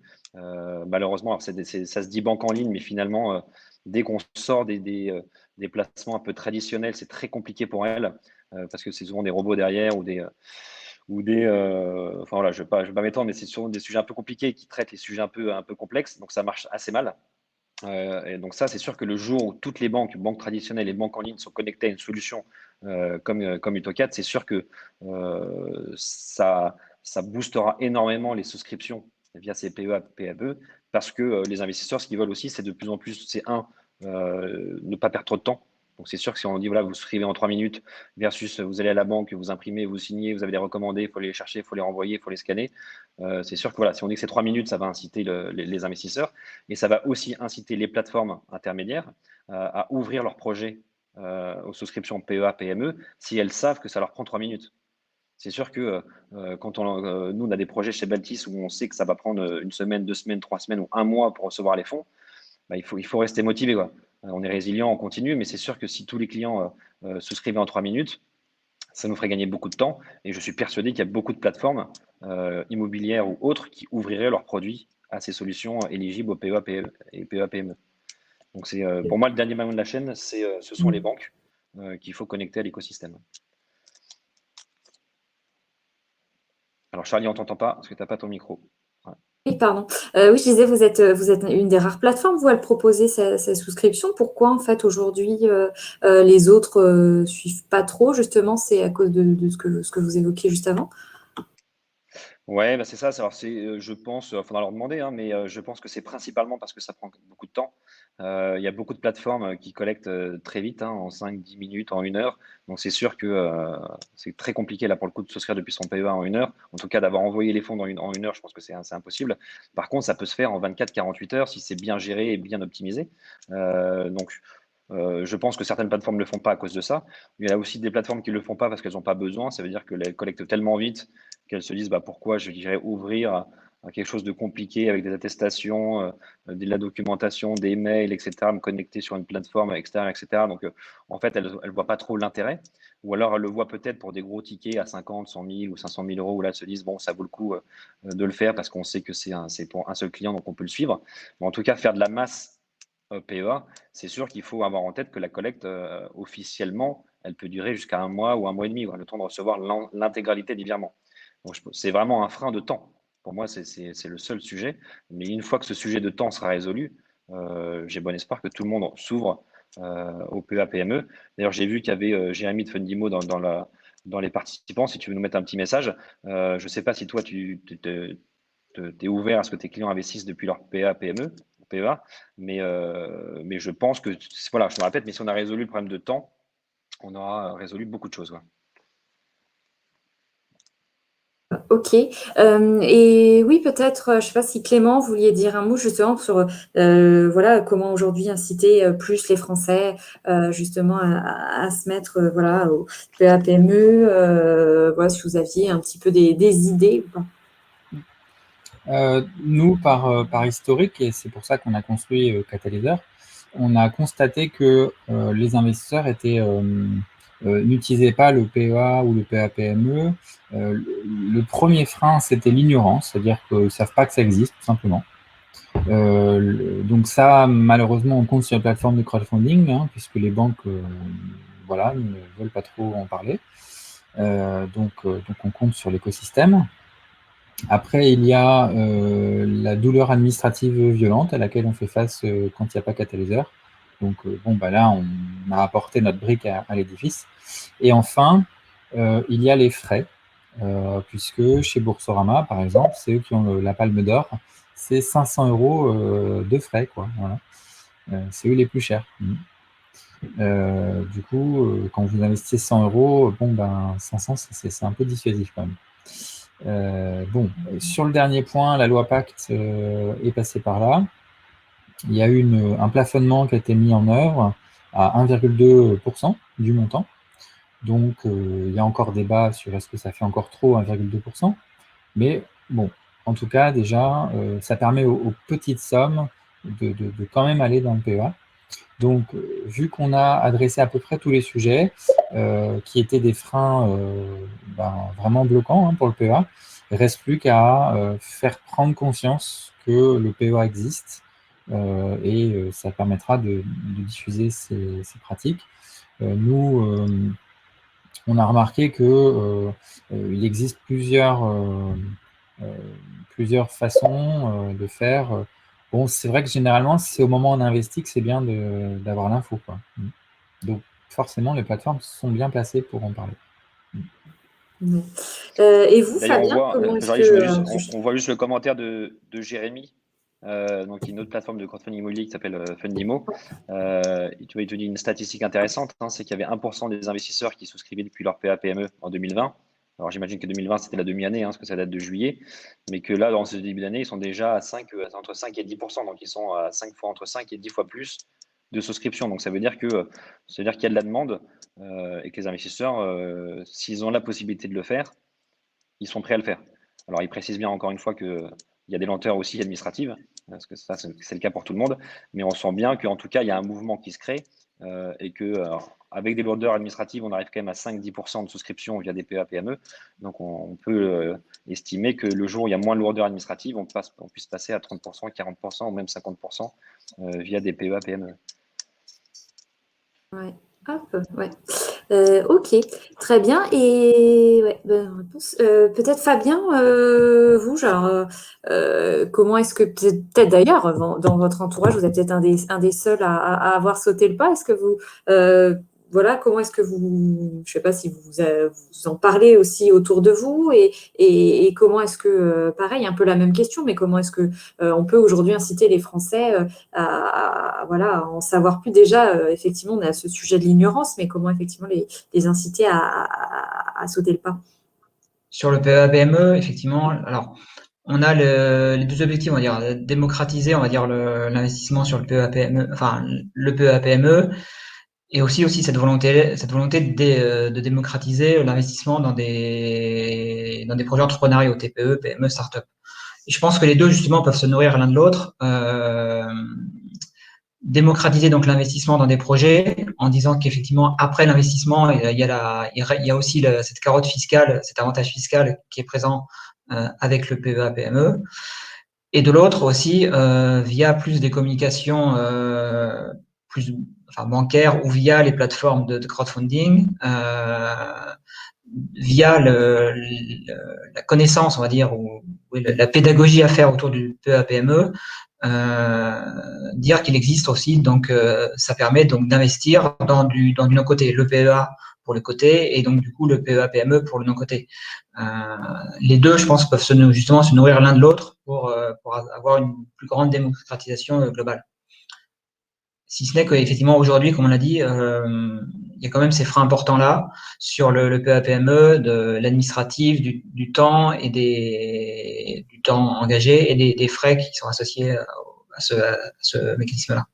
Malheureusement, alors ça se dit banque en ligne, mais finalement, dès qu'on sort des placements un peu traditionnels, c'est très compliqué pour elles, parce que c'est souvent des robots derrière enfin voilà, je vais pas m'étendre, mais c'est souvent des sujets un peu compliqués qui traitent les sujets un peu complexes, donc ça marche assez mal. Et donc ça, c'est sûr que le jour où toutes les banques traditionnelles et banques en ligne sont connectées à une solution comme Utocat, c'est sûr que ça boostera énormément les souscriptions via ces PEA, PME, parce que les investisseurs, ce qu'ils veulent aussi, c'est de plus en plus, c'est ne pas perdre trop de temps. Donc c'est sûr que si on dit, voilà, vous souscrivez en 3 minutes versus vous allez à la banque, vous imprimez, vous signez, vous avez des recommandés, il faut les chercher, il faut les renvoyer, il faut les scanner. C'est sûr que voilà, si on dit que c'est 3 minutes, ça va inciter les investisseurs. Et ça va aussi inciter les plateformes intermédiaires à ouvrir leurs projets aux souscriptions PEA, PME, si elles savent que ça leur prend 3 minutes. C'est sûr que quand nous, on a des projets chez Baltis où on sait que ça va prendre 1 semaine, 2 semaines, 3 semaines ou 1 mois pour recevoir les fonds, bah, il faut rester motivé, quoi. On est résilient, on continue, mais c'est sûr que si tous les clients souscrivaient en 3 minutes, ça nous ferait gagner beaucoup de temps. Et je suis persuadé qu'il y a beaucoup de plateformes immobilières ou autres qui ouvriraient leurs produits à ces solutions éligibles au PEA et PEA-PME. Donc c'est pour moi le dernier maillon de la chaîne, ce sont les banques qu'il faut connecter à l'écosystème. Alors Charlie, on t'entend pas parce que tu n'as pas ton micro. Ouais. Oui, pardon. Oui, je disais, vous êtes une des rares plateformes, vous, à proposer sa souscription. Pourquoi, en fait, aujourd'hui, les autres suivent pas trop, justement? C'est à cause de ce que vous évoquiez juste avant? Ouais, bah c'est ça. Alors je pense, il faudra leur demander, hein, mais je pense que c'est principalement parce que ça prend beaucoup de temps. Il y a beaucoup de plateformes qui collectent très vite, hein, en 5-10 minutes, en 1 heure. Donc c'est sûr que c'est très compliqué là pour le coup de souscrire depuis son PEA en 1 heure. En tout cas, d'avoir envoyé les fonds en 1 heure, je pense que c'est impossible. Par contre, ça peut se faire en 24-48 heures si c'est bien géré et bien optimisé. Je pense que certaines plateformes ne le font pas à cause de ça. Il y a aussi des plateformes qui ne le font pas parce qu'elles n'ont pas besoin. Ça veut dire qu'elles collectent tellement vite qu'elles se disent bah, pourquoi je dirais ouvrir à quelque chose de compliqué avec des attestations, de la documentation, des mails, etc., me connecter sur une plateforme externe, etc. Donc, en fait, elles ne voient pas trop l'intérêt. Ou alors, elles le voient peut-être pour des gros tickets à 50, 100 000 ou 500 000 euros, où là, elles se disent, bon, ça vaut le coup de le faire parce qu'on sait que c'est pour un seul client, donc on peut le suivre. Mais en tout cas, faire de la masse PEA, c'est sûr qu'il faut avoir en tête que la collecte, officiellement, elle peut durer jusqu'à 1 mois ou 1 mois et demi, le temps de recevoir l'intégralité des virements. Donc, c'est vraiment un frein de temps. Pour moi, c'est le seul sujet. Mais une fois que ce sujet de temps sera résolu, j'ai bon espoir que tout le monde s'ouvre au PEA-PME. D'ailleurs, j'ai vu qu'il y avait Jérémy de Fundimo dans les participants. Si tu veux nous mettre un petit message, je ne sais pas si toi, tu es ouvert à ce que tes clients investissent depuis leur PEA-PME. PEA, mais je pense que, voilà, je me répète, mais si on a résolu le problème de temps, on aura résolu beaucoup de choses. Ouais. Ok. Et oui, peut-être, je ne sais pas si Clément, vous vouliez dire un mot justement sur voilà, comment aujourd'hui inciter plus les Français justement à se mettre voilà, au PA-PME, voilà, si vous aviez un petit peu des idées ou pas. Nous, par historique, et c'est pour ça qu'on a construit Catalyseur, on a constaté que les investisseurs n'utilisaient pas le PEA ou le PA-PME. Le premier frein, c'était l'ignorance, c'est-à-dire qu'ils ne savent pas que ça existe, tout simplement. Donc ça, malheureusement, on compte sur la plateforme de crowdfunding, hein, puisque les banques voilà, ne veulent pas trop en parler. Donc on compte sur l'écosystème. Après, il y a la douleur administrative violente à laquelle on fait face quand il n'y a pas Catalyseur. Donc, bon, bah là, on a apporté notre brique à l'édifice. Et enfin, il y a les frais, puisque chez Boursorama, par exemple, c'est eux qui ont la palme d'or, c'est 500 € de frais, quoi. Voilà. C'est eux les plus chers. Du coup, quand vous investissez 100 €, bon, ben, 500, c'est un peu dissuasif quand même. Bon, sur le dernier point, la loi Pacte est passée par là. Il y a eu un plafonnement qui a été mis en œuvre à 1,2% du montant. Donc, il y a encore débat sur est-ce que ça fait encore trop 1,2%. Mais bon, en tout cas, déjà, ça permet aux petites sommes de quand même aller dans le PEA. Donc, vu qu'on a adressé à peu près tous les sujets qui étaient des freins vraiment bloquants pour le PEA, il ne reste plus qu'à faire prendre conscience que le PEA existe et ça permettra de diffuser ces pratiques. Nous, on a remarqué qu'il existe plusieurs façons de faire. Bon, c'est vrai que généralement, c'est au moment où on investit que c'est bien d'avoir l'info, quoi. Donc, forcément, les plateformes sont bien placées pour en parler. Et vous, D'ailleurs, Fabien, comment est-ce on voit juste le commentaire de Jérémy, donc une autre plateforme de crowdfunding immobilier qui s'appelle Fundimo. Il te dit une statistique intéressante, c'est qu'il y avait 1% des investisseurs qui souscrivaient depuis leur PA-PME en 2020. Alors j'imagine que 2020 c'était la demi-année, parce que ça date de juillet, mais que là, dans ce début d'année, ils sont déjà à entre 5 et 10%, donc ils sont à 5 fois, entre 5 et 10 fois plus de souscription. Donc ça veut dire qu'il y a de la demande et que les investisseurs, s'ils ont la possibilité de le faire, ils sont prêts à le faire. Alors, ils précisent bien encore une fois qu'il y a des lenteurs aussi administratives, parce que ça, c'est le cas pour tout le monde, mais on sent bien qu'en tout cas, il y a un mouvement qui se crée et qu'avec des lourdeurs administratives, on arrive quand même à 5-10% de souscription via des PA-PME. Donc, on peut estimer que le jour où il y a moins de lourdeurs administratives, on puisse passer à 30%, 40% ou même 50% via des PA-PME. Ouais. Hop, ouais. Ok, très bien. Et ouais, bonne réponse. Peut-être Fabien, vous, genre, comment est-ce que peut-être d'ailleurs dans votre entourage, vous êtes peut-être un des seuls à avoir sauté le pas. Est-ce que vous, voilà, comment est-ce que vous, je sais pas si vous en parlez aussi autour de vous et comment est-ce que, pareil, un peu la même question, mais comment est-ce que on peut aujourd'hui inciter les Français voilà, à en savoir plus déjà. Effectivement, on a ce sujet de l'ignorance, mais comment effectivement les inciter à sauter le pas? Sur le PEA-PME, effectivement, alors on a les deux objectifs, on va dire, démocratiser, on va dire, l'investissement sur le PEA-PME, enfin le PEA-PME, et aussi cette volonté de démocratiser l'investissement dans des projets entrepreneuriaux, TPE, PME, start-up. Et je pense que les deux justement peuvent se nourrir l'un de l'autre. Démocratiser donc l'investissement dans des projets en disant qu'effectivement après l'investissement il y a aussi cette carotte fiscale, cet avantage fiscal qui est présent avec le PEA-PME, et de l'autre aussi via plus des communications bancaires ou via les plateformes de crowdfunding, via la connaissance, on va dire, ou la pédagogie à faire autour du PEA-PME. Dire qu'il existe aussi, donc ça permet donc d'investir dans du non-côté, le PEA pour le côté et donc du coup le PEA-PME pour le non-côté. Les deux, je pense, peuvent justement se nourrir l'un de l'autre pour avoir une plus grande démocratisation globale. Si ce n'est qu'effectivement aujourd'hui, comme on l'a dit, il y a quand même ces freins importants-là sur le PEA-PME, de l'administratif, du temps et du temps engagé et des frais qui sont associés à ce mécanisme-là.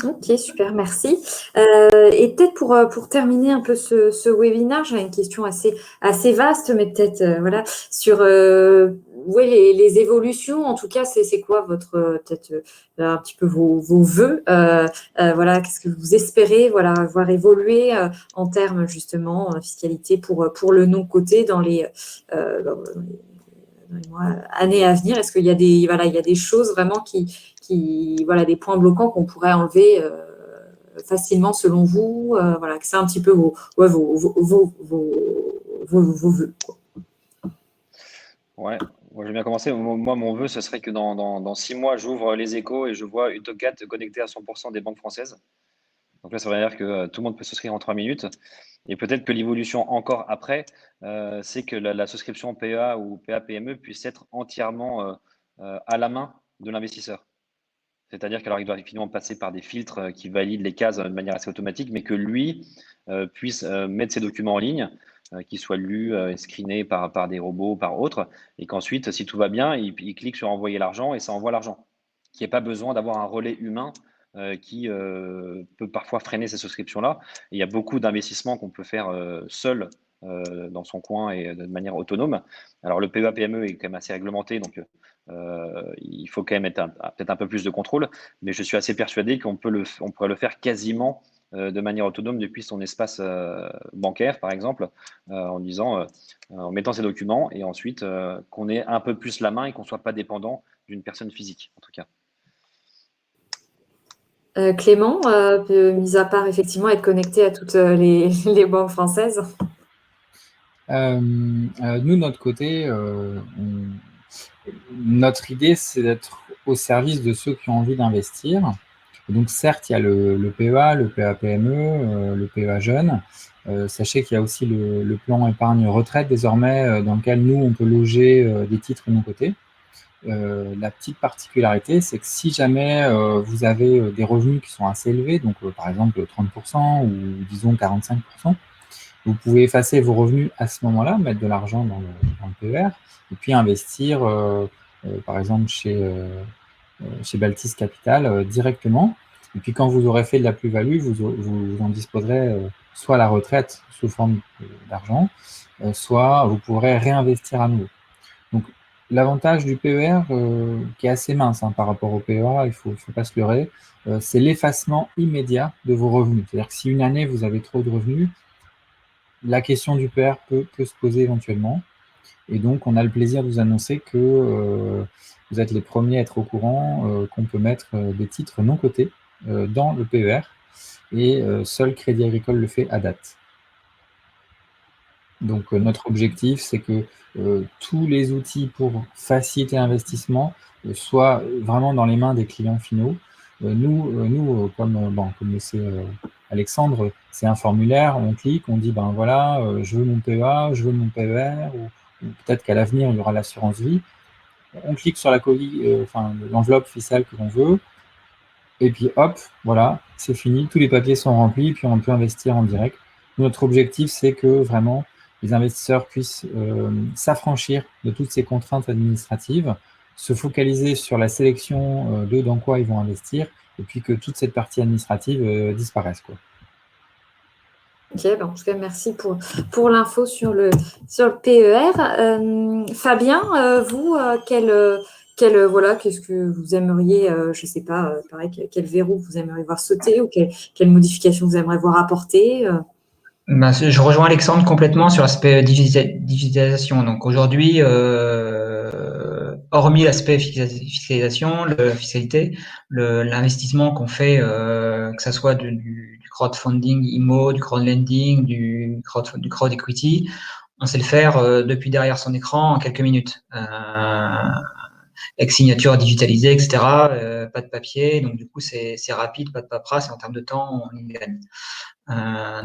Ok, super, merci. Et peut-être pour terminer un peu ce webinaire, j'ai une question assez vaste, mais peut-être voilà sur les évolutions. En tout cas, c'est quoi votre peut-être un petit peu vos vœux. Voilà, qu'est-ce que vous espérez voir évoluer en termes justement fiscalité pour le non-côté dans les mois, années à venir. Est-ce qu'il y a des choses vraiment des points bloquants qu'on pourrait enlever facilement selon vous, que c'est un petit peu vos vœux. Ouais, moi j'ai bien commencé. Moi, mon vœu, ce serait que dans 6 mois, j'ouvre les échos et je vois Utocat connecté à 100% des banques françaises. Donc là, ça veut dire que tout le monde peut souscrire en 3 minutes. Et peut-être que l'évolution encore après, c'est que la souscription PEA ou PA-PME puisse être entièrement à la main de l'investisseur. C'est-à-dire qu'alors il doit finalement passer par des filtres qui valident les cases de manière assez automatique, mais que lui puisse mettre ses documents en ligne, qu'ils soient lus et screenés par des robots, par autres, et qu'ensuite, si tout va bien, il clique sur envoyer l'argent et ça envoie l'argent. Qu'il n'y ait pas besoin d'avoir un relais humain qui peut parfois freiner ces souscriptions-là. Et il y a beaucoup d'investissements qu'on peut faire seul dans son coin et de manière autonome. Alors le PEA-PME est quand même assez réglementé, donc il faut quand même être peut-être un peu plus de contrôle, mais je suis assez persuadé qu'on pourrait le faire quasiment de manière autonome depuis son espace bancaire, par exemple, en mettant ses documents et ensuite qu'on ait un peu plus la main et qu'on ne soit pas dépendant d'une personne physique, en tout cas. Clément, mis à part effectivement être connecté à toutes les banques françaises. Nous, de notre côté, notre idée, c'est d'être au service de ceux qui ont envie d'investir. Donc, certes, il y a le PEA, le PEA-PME, le PEA jeune. Sachez qu'il y a aussi le plan épargne retraite désormais, dans lequel nous, on peut loger des titres non cotés. La petite particularité, c'est que si jamais vous avez des revenus qui sont assez élevés, donc par exemple 30% ou disons 45%, vous pouvez effacer vos revenus à ce moment-là, mettre de l'argent dans le PER, et puis investir, par exemple, chez Baltis Capital directement. Et puis quand vous aurez fait de la plus-value, vous en disposerez soit à la retraite sous forme d'argent, soit vous pourrez réinvestir à nouveau. Donc, l'avantage du PER, qui est assez mince par rapport au PEA, il ne faut pas se leurrer, c'est l'effacement immédiat de vos revenus. C'est-à-dire que si une année, vous avez trop de revenus, la question du PER peut se poser éventuellement. Et donc, on a le plaisir de vous annoncer que vous êtes les premiers à être au courant qu'on peut mettre des titres non cotés dans le PER. Et seul Crédit Agricole le fait à date. Donc, notre objectif, c'est que tous les outils pour faciliter l'investissement soient vraiment dans les mains des clients finaux. Nous, comme le sait Alexandre, c'est un formulaire, on clique, on dit, ben voilà, je veux mon PEA, je veux mon PER, ou peut-être qu'à l'avenir, il y aura l'assurance vie. On clique sur l'enveloppe fiscale que l'on veut, et puis hop, voilà, c'est fini, tous les papiers sont remplis, puis on peut investir en direct. Notre objectif, c'est que vraiment les investisseurs puissent s'affranchir de toutes ces contraintes administratives, se focaliser sur la sélection de dans quoi ils vont investir, et puis que toute cette partie administrative disparaisse, quoi. Ok, ben en tout cas, merci pour l'info sur le PER. Fabien, vous, qu'est-ce que vous aimeriez, je ne sais pas, pareil, quel verrou vous aimeriez voir sauter ou quelle modification vous aimeriez voir apporter Je rejoins Alexandre complètement sur l'aspect digitalisation. Donc aujourd'hui, hormis l'aspect fiscalisation, fiscalité, l'investissement qu'on fait, que ça soit du crowdfunding IMO, du crowdlending, du crowd equity, on sait le faire depuis derrière son écran en quelques minutes. Avec signature digitalisée, etc. Pas de papier, donc du coup c'est rapide, pas de paperasse, et en termes de temps, on y gagne.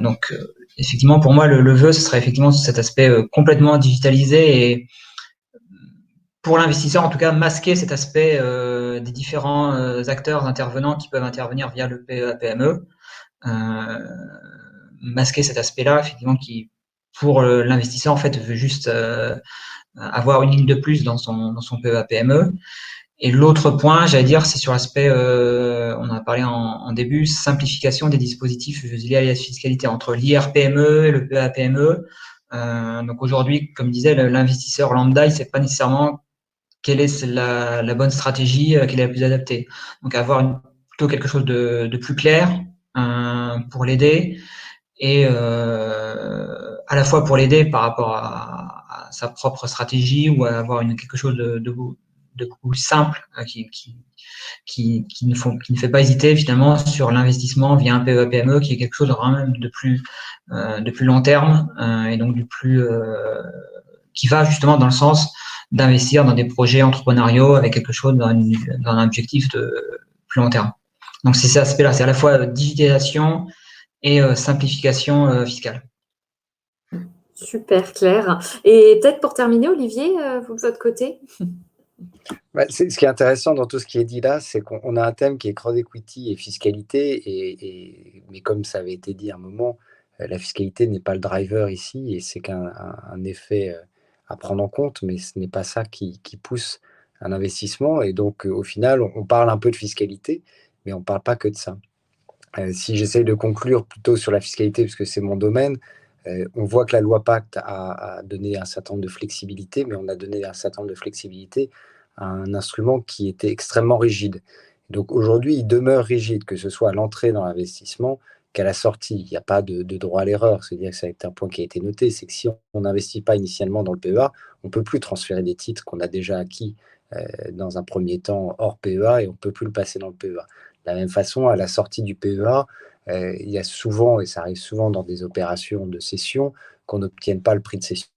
Donc effectivement, pour moi, le vœu, ce serait effectivement cet aspect complètement digitalisé et pour l'investisseur, en tout cas, masquer cet aspect des différents acteurs intervenants qui peuvent intervenir via le PEA-PME. Masquer cet aspect-là, effectivement, qui, pour l'investisseur, en fait, veut juste avoir une ligne de plus dans son PEA-PME. Et l'autre point, j'allais dire, c'est sur l'aspect, on en a parlé en début, simplification des dispositifs liés à la fiscalité entre l'IR-PME et le PEA-PME. Donc aujourd'hui, comme disait, l'investisseur lambda, il ne sait pas nécessairement quelle est la bonne stratégie, quelle est la plus adaptée. Donc avoir plutôt quelque chose de plus clair pour l'aider et à la fois pour l'aider par rapport à sa propre stratégie ou à avoir quelque chose de beaucoup plus simple qui ne fait pas hésiter finalement sur l'investissement via un PEA-PME qui est quelque chose vraiment de plus long terme et donc qui va justement dans le sens d'investir dans des projets entrepreneuriaux avec quelque chose dans un objectif de plus long terme. Donc c'est cet aspect-là, c'est à la fois digitalisation et simplification fiscale. Super clair. Et peut-être pour terminer, Olivier, vous de votre côté Ce qui est intéressant dans tout ce qui est dit là, c'est qu'on a un thème qui est crowd equity et fiscalité, mais comme ça avait été dit à un moment, la fiscalité n'est pas le driver ici, et c'est qu'un effet à prendre en compte, mais ce n'est pas ça qui pousse un investissement. Et donc, au final, on parle un peu de fiscalité, mais on ne parle pas que de ça. Si j'essaye de conclure plutôt sur la fiscalité, puisque c'est mon domaine, on voit que la loi Pacte a donné un certain nombre de flexibilité, mais on a donné un certain nombre de flexibilité un instrument qui était extrêmement rigide. Donc aujourd'hui, il demeure rigide, que ce soit à l'entrée dans l'investissement qu'à la sortie. Il n'y a pas de droit à l'erreur. C'est-à-dire que c'est un point qui a été noté, c'est que si on n'investit pas initialement dans le PEA, on ne peut plus transférer des titres qu'on a déjà acquis dans un premier temps hors PEA et on ne peut plus le passer dans le PEA. De la même façon, à la sortie du PEA, il y a souvent, et ça arrive souvent dans des opérations de cession, qu'on n'obtienne pas le prix de cession.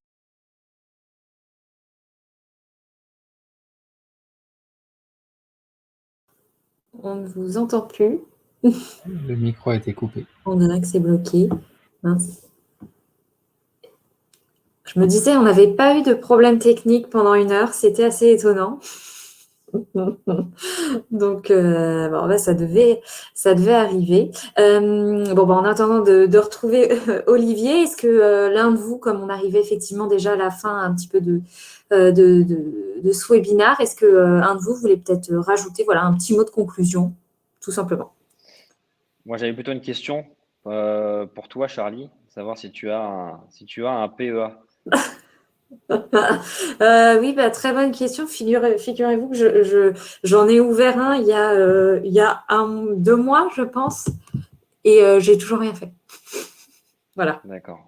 On ne vous entend plus. Le micro a été coupé. On a que c'est bloqué. Mince. Je me disais, on n'avait pas eu de problème technique pendant 1 heure. C'était assez étonnant. Donc, ça devait arriver. En attendant de retrouver Olivier, est-ce que l'un de vous, comme on arrivait effectivement déjà à la fin un petit peu de ce webinaire, est-ce que un de vous voulait peut-être rajouter un petit mot de conclusion, tout simplement? Moi, j'avais plutôt une question pour toi, Charlie, savoir si tu as un PEA. Oui, très bonne question. Figurez-vous que j'en ai ouvert un il y a 2 mois, je pense, et j'ai toujours rien fait. Voilà. D'accord.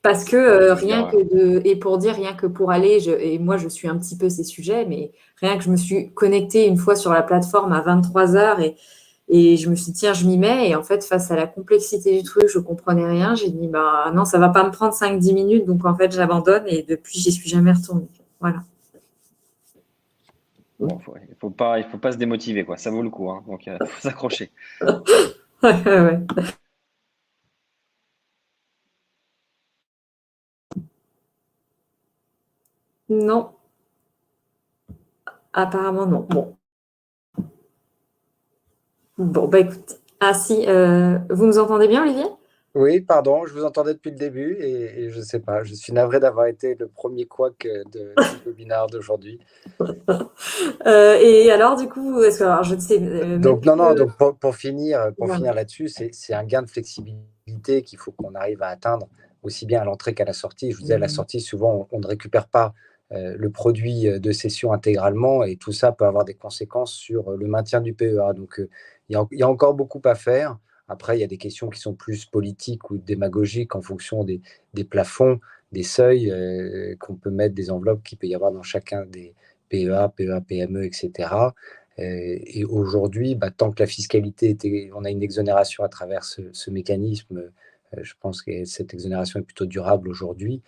Parce que rien que pour aller, et moi je suis un petit peu ces sujets, mais rien que je me suis connectée une fois sur la plateforme à 23h et je me suis dit, tiens, je m'y mets. Et en fait, face à la complexité du truc, je ne comprenais rien. J'ai dit, non, ça ne va pas me prendre 5-10 minutes. Donc, en fait, j'abandonne. Et depuis, j'y suis jamais retournée. Voilà. Bon, il faut pas se démotiver, quoi. Ça vaut le coup, hein. Donc, il faut s'accrocher. Ouais. Non. Apparemment, non. Bon, écoute. Ah si, vous nous entendez bien, Olivier? Oui, pardon, je vous entendais depuis le début et je ne sais pas, je suis navré d'avoir été le premier couac du webinaire d'aujourd'hui. Et alors, du coup, alors, je ne sais Donc, donc pour finir là-dessus, c'est un gain de flexibilité qu'il faut qu'on arrive à atteindre aussi bien à l'entrée qu'à la sortie. Je vous disais, à la sortie, souvent, on ne récupère pas le produit de cession intégralement et tout ça peut avoir des conséquences sur le maintien du PEA. Donc, il y a encore beaucoup à faire. Après, il y a des questions qui sont plus politiques ou démagogiques en fonction des plafonds, des seuils qu'on peut mettre, des enveloppes qu'il peut y avoir dans chacun des PEA, PME, etc. Et aujourd'hui, tant que la fiscalité on a une exonération à travers ce mécanisme, je pense que cette exonération est plutôt durable aujourd'hui.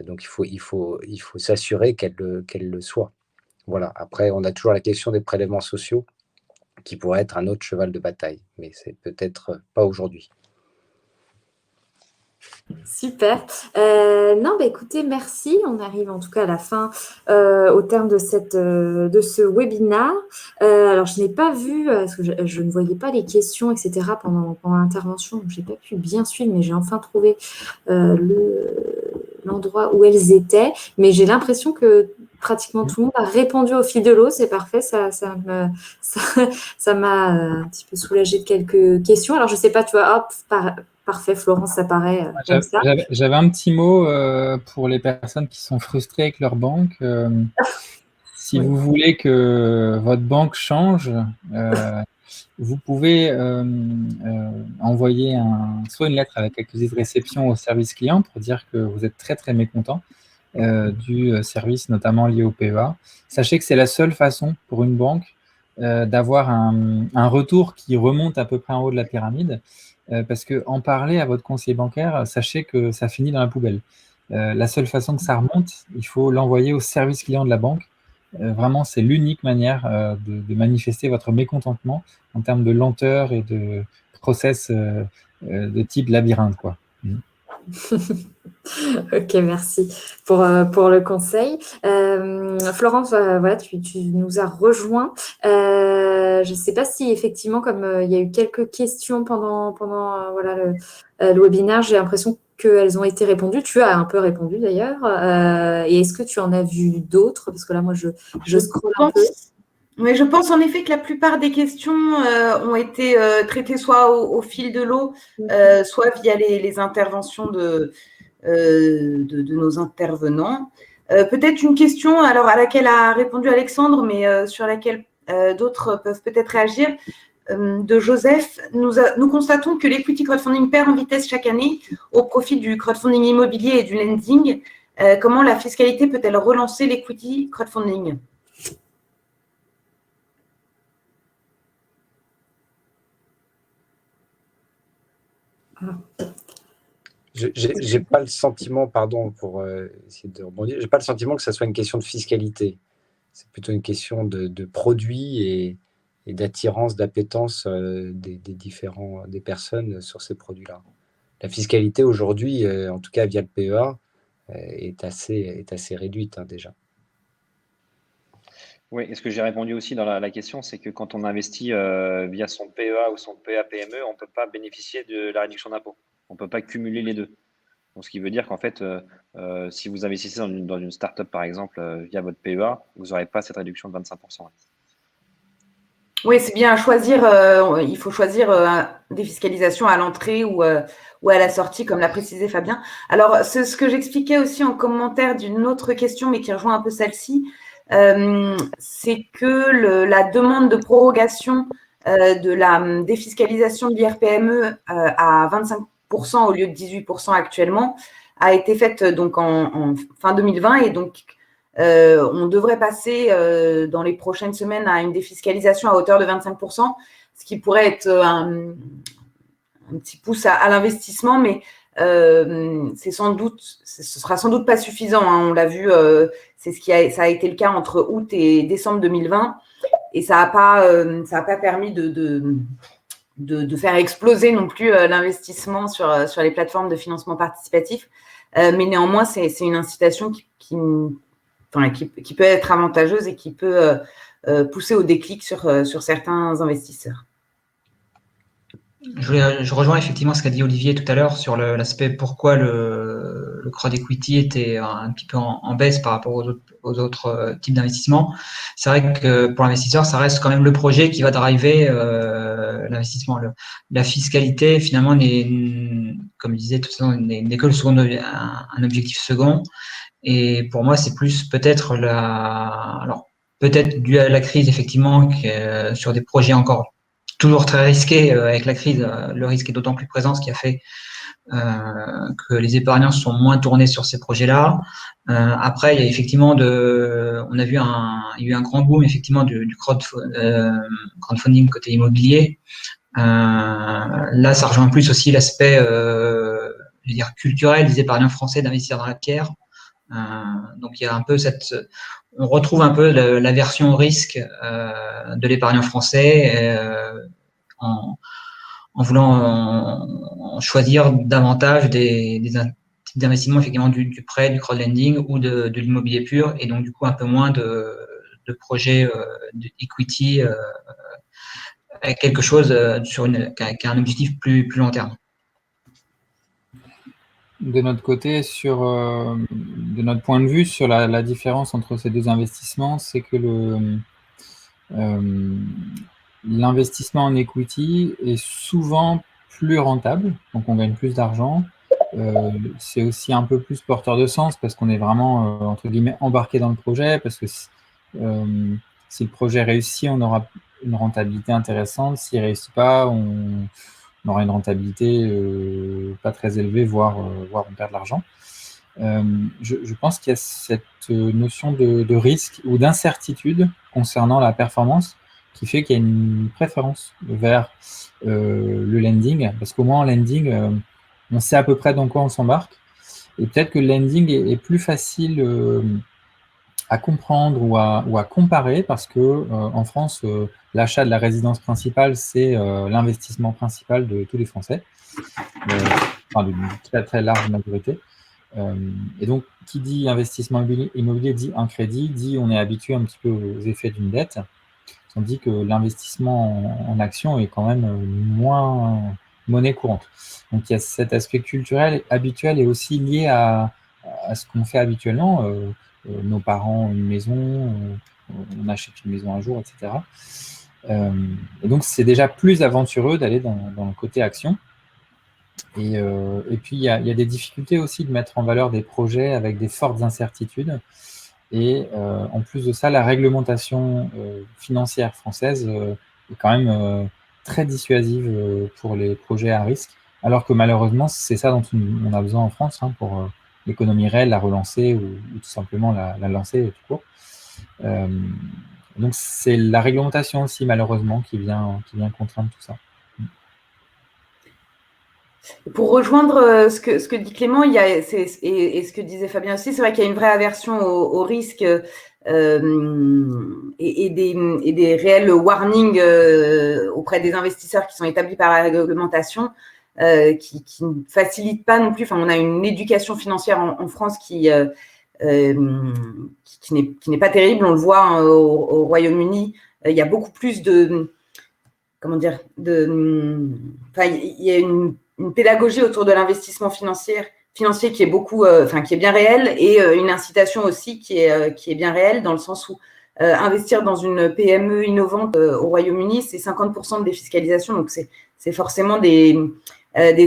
Donc, il faut s'assurer qu'elle le soit. Voilà. Après, on a toujours la question des prélèvements sociaux qui pourrait être un autre cheval de bataille, mais c'est peut-être pas aujourd'hui. Super. Écoutez, merci. On arrive en tout cas à la fin, au terme de ce webinaire. Alors, je n'ai pas vu, parce que je ne voyais pas les questions, etc. pendant l'intervention, donc je n'ai pas pu bien suivre, mais j'ai enfin trouvé l'endroit où elles étaient. Mais j'ai l'impression que pratiquement tout le monde a répondu au fil de l'eau. C'est parfait. Ça m'a un petit peu soulagé de quelques questions. Alors, je ne sais pas, tu vois, hop, parfait, Florence, ça paraît comme ça. J'avais un petit mot pour les personnes qui sont frustrées avec leur banque. Si vous voulez que votre banque change, vous pouvez envoyer soit une lettre avec accusé de réception au service client pour dire que vous êtes très, très mécontent du service, notamment lié au PEA. Sachez que c'est la seule façon pour une banque d'avoir un retour qui remonte à peu près en haut de la pyramide. Parce qu'en parler à votre conseiller bancaire, sachez que ça finit dans la poubelle. La seule façon que ça remonte, il faut l'envoyer au service client de la banque. Vraiment, c'est l'unique manière de manifester votre mécontentement en termes de lenteur et de process de type labyrinthe, quoi. Ok, merci pour le conseil. Florence, voilà, tu nous as rejoint. Je ne sais pas si effectivement, comme il y a eu quelques questions pendant le webinaire, j'ai l'impression qu'elles ont été répondues. Tu as un peu répondu d'ailleurs. Et est-ce que tu en as vu d'autres? Parce que là, moi, je scrolle un peu. Oui, je pense en effet que la plupart des questions ont été traitées soit au fil de l'eau, soit via les interventions de nos intervenants. Peut-être une question alors, à laquelle a répondu Alexandre, mais sur laquelle d'autres peuvent peut-être réagir. De Joseph, nous constatons que l'equity crowdfunding perd en vitesse chaque année au profit du crowdfunding immobilier et du lending. Comment la fiscalité peut-elle relancer l'equity crowdfunding? J'ai pas le sentiment, pardon pour essayer de rebondir, j'ai pas le sentiment que ça soit une question de fiscalité. C'est plutôt une question de produit et d'attirance, d'appétence des personnes sur ces produits-là. La fiscalité aujourd'hui, en tout cas via le PEA, est assez réduite déjà. Oui, et ce que j'ai répondu aussi dans la question, c'est que quand on investit via son PEA ou son PEA-PME, on ne peut pas bénéficier de la réduction d'impôt. On ne peut pas cumuler les deux. Donc, ce qui veut dire qu'en fait, si vous investissez dans une start-up, par exemple, via votre PEA, vous n'aurez pas cette réduction de 25%. Oui, c'est bien à choisir. Il faut choisir défiscalisation à l'entrée ou à la sortie, comme l'a précisé Fabien. Alors, ce que j'expliquais aussi en commentaire d'une autre question, mais qui rejoint un peu celle-ci, c'est que la demande de prorogation de la défiscalisation de l'IRPME à 25% au lieu de 18% actuellement a été faite donc en fin 2020 et donc on devrait passer dans les prochaines semaines à une défiscalisation à hauteur de 25%, ce qui pourrait être un petit pouce à l'investissement, mais ce sera sans doute pas suffisant. On l'a vu, ça a été le cas entre août et décembre 2020, et ça n'a pas permis de faire exploser non plus l'investissement sur les plateformes de financement participatif. Mais néanmoins, c'est une incitation qui peut être avantageuse et qui peut pousser au déclic sur certains investisseurs. Je rejoins effectivement ce qu'a dit Olivier tout à l'heure sur l'aspect pourquoi le crowd equity était un petit peu en baisse par rapport aux autres types d'investissements. C'est vrai que pour l'investisseur, ça reste quand même le projet qui va driver l'investissement. La fiscalité, finalement, comme je disais tout à l'heure, n'est que un objectif second. Et pour moi, c'est plus peut-être peut-être dû à la crise, effectivement, sur des projets encore toujours très risqués avec la crise, le risque est d'autant plus présent, ce qui a fait que les épargnants sont moins tournés sur ces projets-là. Après, il y a effectivement il y a eu un grand boom effectivement du crowdfunding côté immobilier. Là, ça rejoint plus aussi l'aspect, je veux dire, culturel des épargnants français d'investir dans la pierre. Donc il y a un peu on retrouve un peu la version risque de l'épargnant français en voulant choisir davantage des types d'investissement effectivement du prêt, du crowdlending ou de l'immobilier pur, et donc du coup un peu moins de projets d'equity avec quelque chose qui a un objectif plus long terme. De notre côté, de notre point de vue, sur la différence entre ces deux investissements, c'est que l'investissement en equity est souvent plus rentable, donc on gagne plus d'argent. C'est aussi un peu plus porteur de sens parce qu'on est vraiment, entre guillemets, embarqué dans le projet, parce que si le projet réussit, on aura une rentabilité intéressante. S'il ne réussit pas, on aura une rentabilité pas très élevée, voire on perd de l'argent. Je pense qu'il y a cette notion de risque ou d'incertitude concernant la performance qui fait qu'il y a une préférence vers le lending, parce qu'au moins en lending, on sait à peu près dans quoi on s'embarque, et peut-être que le lending est plus facile à comprendre ou à comparer, parce que en France, l'achat de la résidence principale, c'est l'investissement principal de tous les Français, enfin d'une très très large majorité. Et donc, qui dit investissement immobilier dit un crédit, dit on est habitué un petit peu aux effets d'une dette, tandis que l'investissement en action est quand même moins monnaie courante. Donc, il y a cet aspect culturel habituel et aussi lié à ce qu'on fait habituellement. Nos parents ont une maison, on achète une maison un jour, etc. Et donc, c'est déjà plus aventureux d'aller dans le côté action. Et puis, il y a des difficultés aussi de mettre en valeur des projets avec des fortes incertitudes. Et en plus de ça, la réglementation financière française est quand même très dissuasive pour les projets à risque, alors que malheureusement, c'est ça dont on a besoin en France pour l'économie réelle, la relancer ou tout simplement la lancer tout court. Donc, c'est la réglementation aussi, malheureusement, qui vient contraindre tout ça. Pour rejoindre ce que dit Clément, et ce que disait Fabien aussi, c'est vrai qu'il y a une vraie aversion au risque et des réels warnings auprès des investisseurs qui sont établis par la réglementation qui ne facilitent pas non plus. Enfin, on a une éducation financière en France qui n'est pas terrible. On le voit au Royaume-Uni. Il y a beaucoup plus de... Comment dire enfin, il y a une pédagogie autour de l'investissement financier qui est beaucoup, qui est bien réel, et une incitation aussi qui est bien réelle, dans le sens où investir dans une PME innovante au Royaume-Uni, c'est 50% de défiscalisation, donc c'est forcément des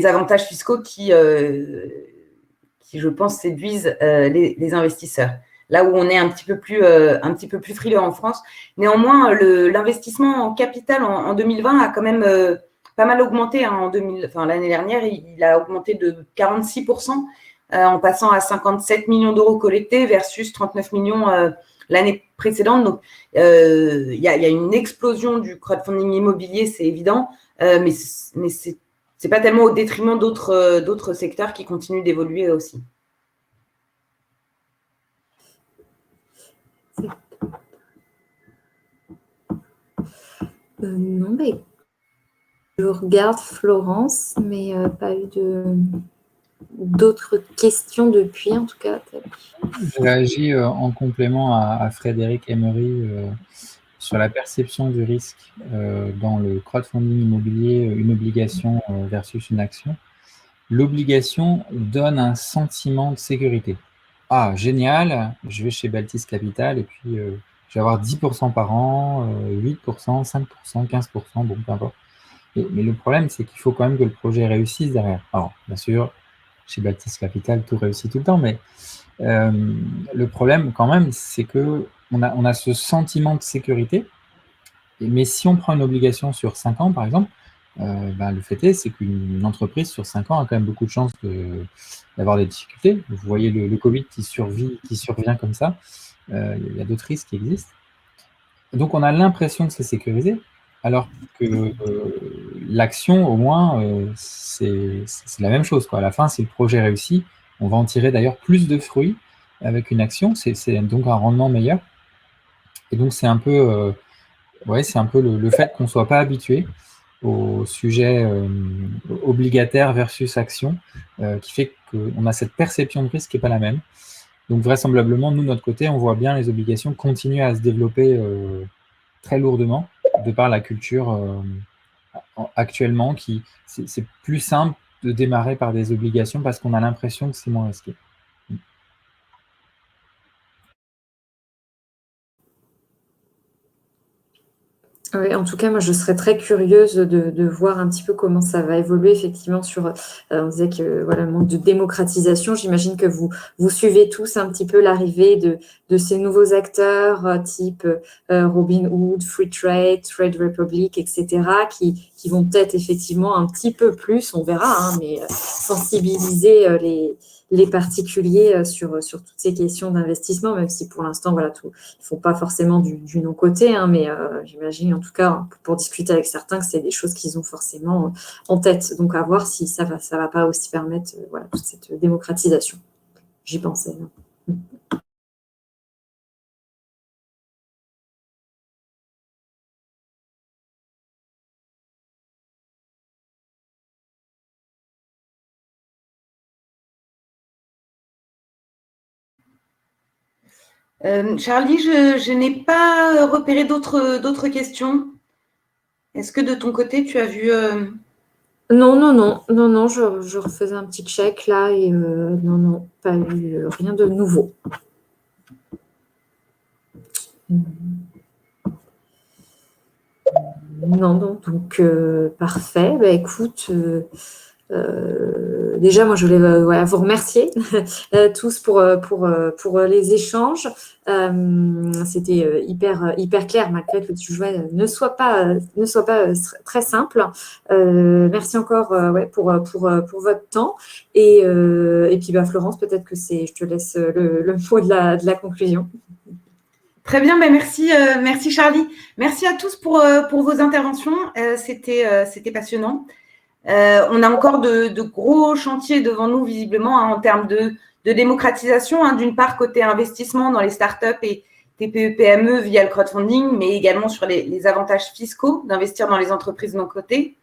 avantages fiscaux qui, je pense, séduisent les investisseurs. Là où on est un petit peu plus frileux en France. Néanmoins, l'investissement en capital en 2020 a quand même pas mal augmenté. L'année dernière, il a augmenté de 46%, en passant à 57 millions d'euros collectés versus 39 millions l'année précédente. Donc, il y a une explosion du crowdfunding immobilier, c'est évident, mais c'est pas tellement au détriment d'autres secteurs qui continuent d'évoluer aussi. Non, mais je regarde Florence, mais pas eu d'autres questions depuis, en tout cas. Je réagis en complément à Frédéric Emery sur la perception du risque dans le crowdfunding immobilier, une obligation versus une action. L'obligation donne un sentiment de sécurité. Ah, génial, je vais chez Baltis Capital et puis je vais avoir 10% par an, 8%, 5%, 15%, bon, peu importe. Mais le problème, c'est qu'il faut quand même que le projet réussisse derrière. Alors, bien sûr, chez Baltis Capital, tout réussit tout le temps, mais le problème, quand même, c'est qu'on a ce sentiment de sécurité. Mais si on prend une obligation sur 5 ans, par exemple, le fait est, c'est qu'une entreprise sur 5 ans a quand même beaucoup de chances d'avoir des difficultés. Vous voyez le Covid qui survient comme ça. Il y a d'autres risques qui existent. Donc, on a l'impression que c'est sécurisé, alors que l'action, au moins, c'est la même chose, quoi. À la fin, si le projet réussit, on va en tirer d'ailleurs plus de fruits avec une action. C'est donc un rendement meilleur. Et donc, c'est un peu, c'est un peu le fait qu'on ne soit pas habitué au sujet obligataire versus action qui fait qu'on a cette perception de risque qui n'est pas la même. Donc, vraisemblablement, nous, de notre côté, on voit bien les obligations continuer à se développer très lourdement de par la culture actuellement c'est plus simple de démarrer par des obligations parce qu'on a l'impression que c'est moins risqué. Oui, en tout cas, moi, je serais très curieuse de voir un petit peu comment ça va évoluer, effectivement, sur, on disait que, voilà, le manque de démocratisation. J'imagine que vous suivez tous un petit peu l'arrivée de ces nouveaux acteurs, type Robinhood, Freetrade, Trade Republic, etc., qui vont peut-être effectivement un petit peu plus, on verra, mais sensibiliser les particuliers sur toutes ces questions d'investissement, même si pour l'instant, voilà, ils ne font pas forcément du non-côté, mais j'imagine, en tout cas, pour discuter avec certains, que c'est des choses qu'ils ont forcément en tête. Donc, à voir si ça va pas aussi permettre toute cette démocratisation. J'y pensais. Charlie, je n'ai pas repéré d'autres questions. Est-ce que de ton côté, tu as vu Non, je refaisais un petit check là et non, pas eu rien de nouveau. Non, donc parfait. Écoute, Déjà, moi, je voulais vous remercier tous pour les échanges. C'était hyper clair, malgré que le sujet ne soit pas très simple. Merci encore pour votre temps. Et puis, Florence, peut-être que je te laisse le mot de la conclusion. Très bien, merci Charlie. Merci à tous pour vos interventions. C'était passionnant. On a encore de gros chantiers devant nous, visiblement, en termes de démocratisation, d'une part côté investissement dans les startups et TPE-PME via le crowdfunding, mais également sur les avantages fiscaux d'investir dans les entreprises non cotées.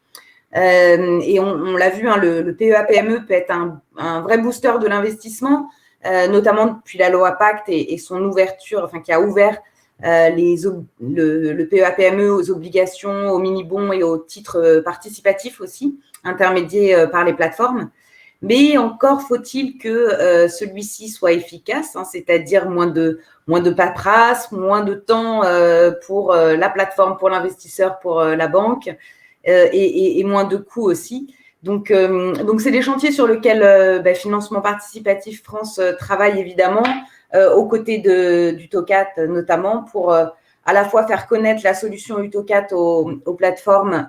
Et on l'a vu, le PEA-PME peut être un vrai booster de l'investissement, notamment depuis la loi Pacte et son ouverture, qui a ouvert le PEA-PME aux obligations, aux mini-bons et aux titres participatifs aussi, intermédiés par les plateformes. Mais encore faut-il que celui-ci soit efficace, c'est-à-dire moins de paperasse, moins de temps pour la plateforme, pour l'investisseur, pour la banque, et moins de coûts aussi. Donc c'est des chantiers sur lesquels Financement Participatif France travaille évidemment, aux côtés du TOCAT notamment, pour à la fois faire connaître la solution UTOCAT aux plateformes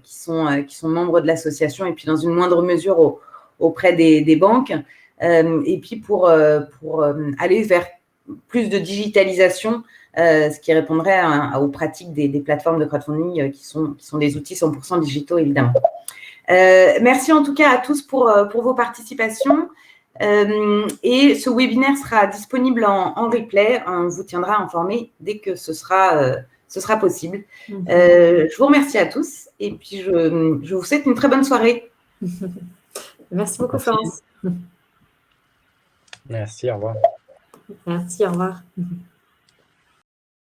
qui sont membres de l'association, et puis dans une moindre mesure auprès des banques, et puis pour aller vers plus de digitalisation, ce qui répondrait aux pratiques des plateformes de crowdfunding qui sont des outils 100% digitaux, évidemment. Merci en tout cas à tous pour vos participations. Et ce webinaire sera disponible en replay. On vous tiendra informé dès que ce sera possible. Je vous remercie à tous et puis je vous souhaite une très bonne soirée. Merci beaucoup, Florence. Merci, au revoir. Merci, au revoir.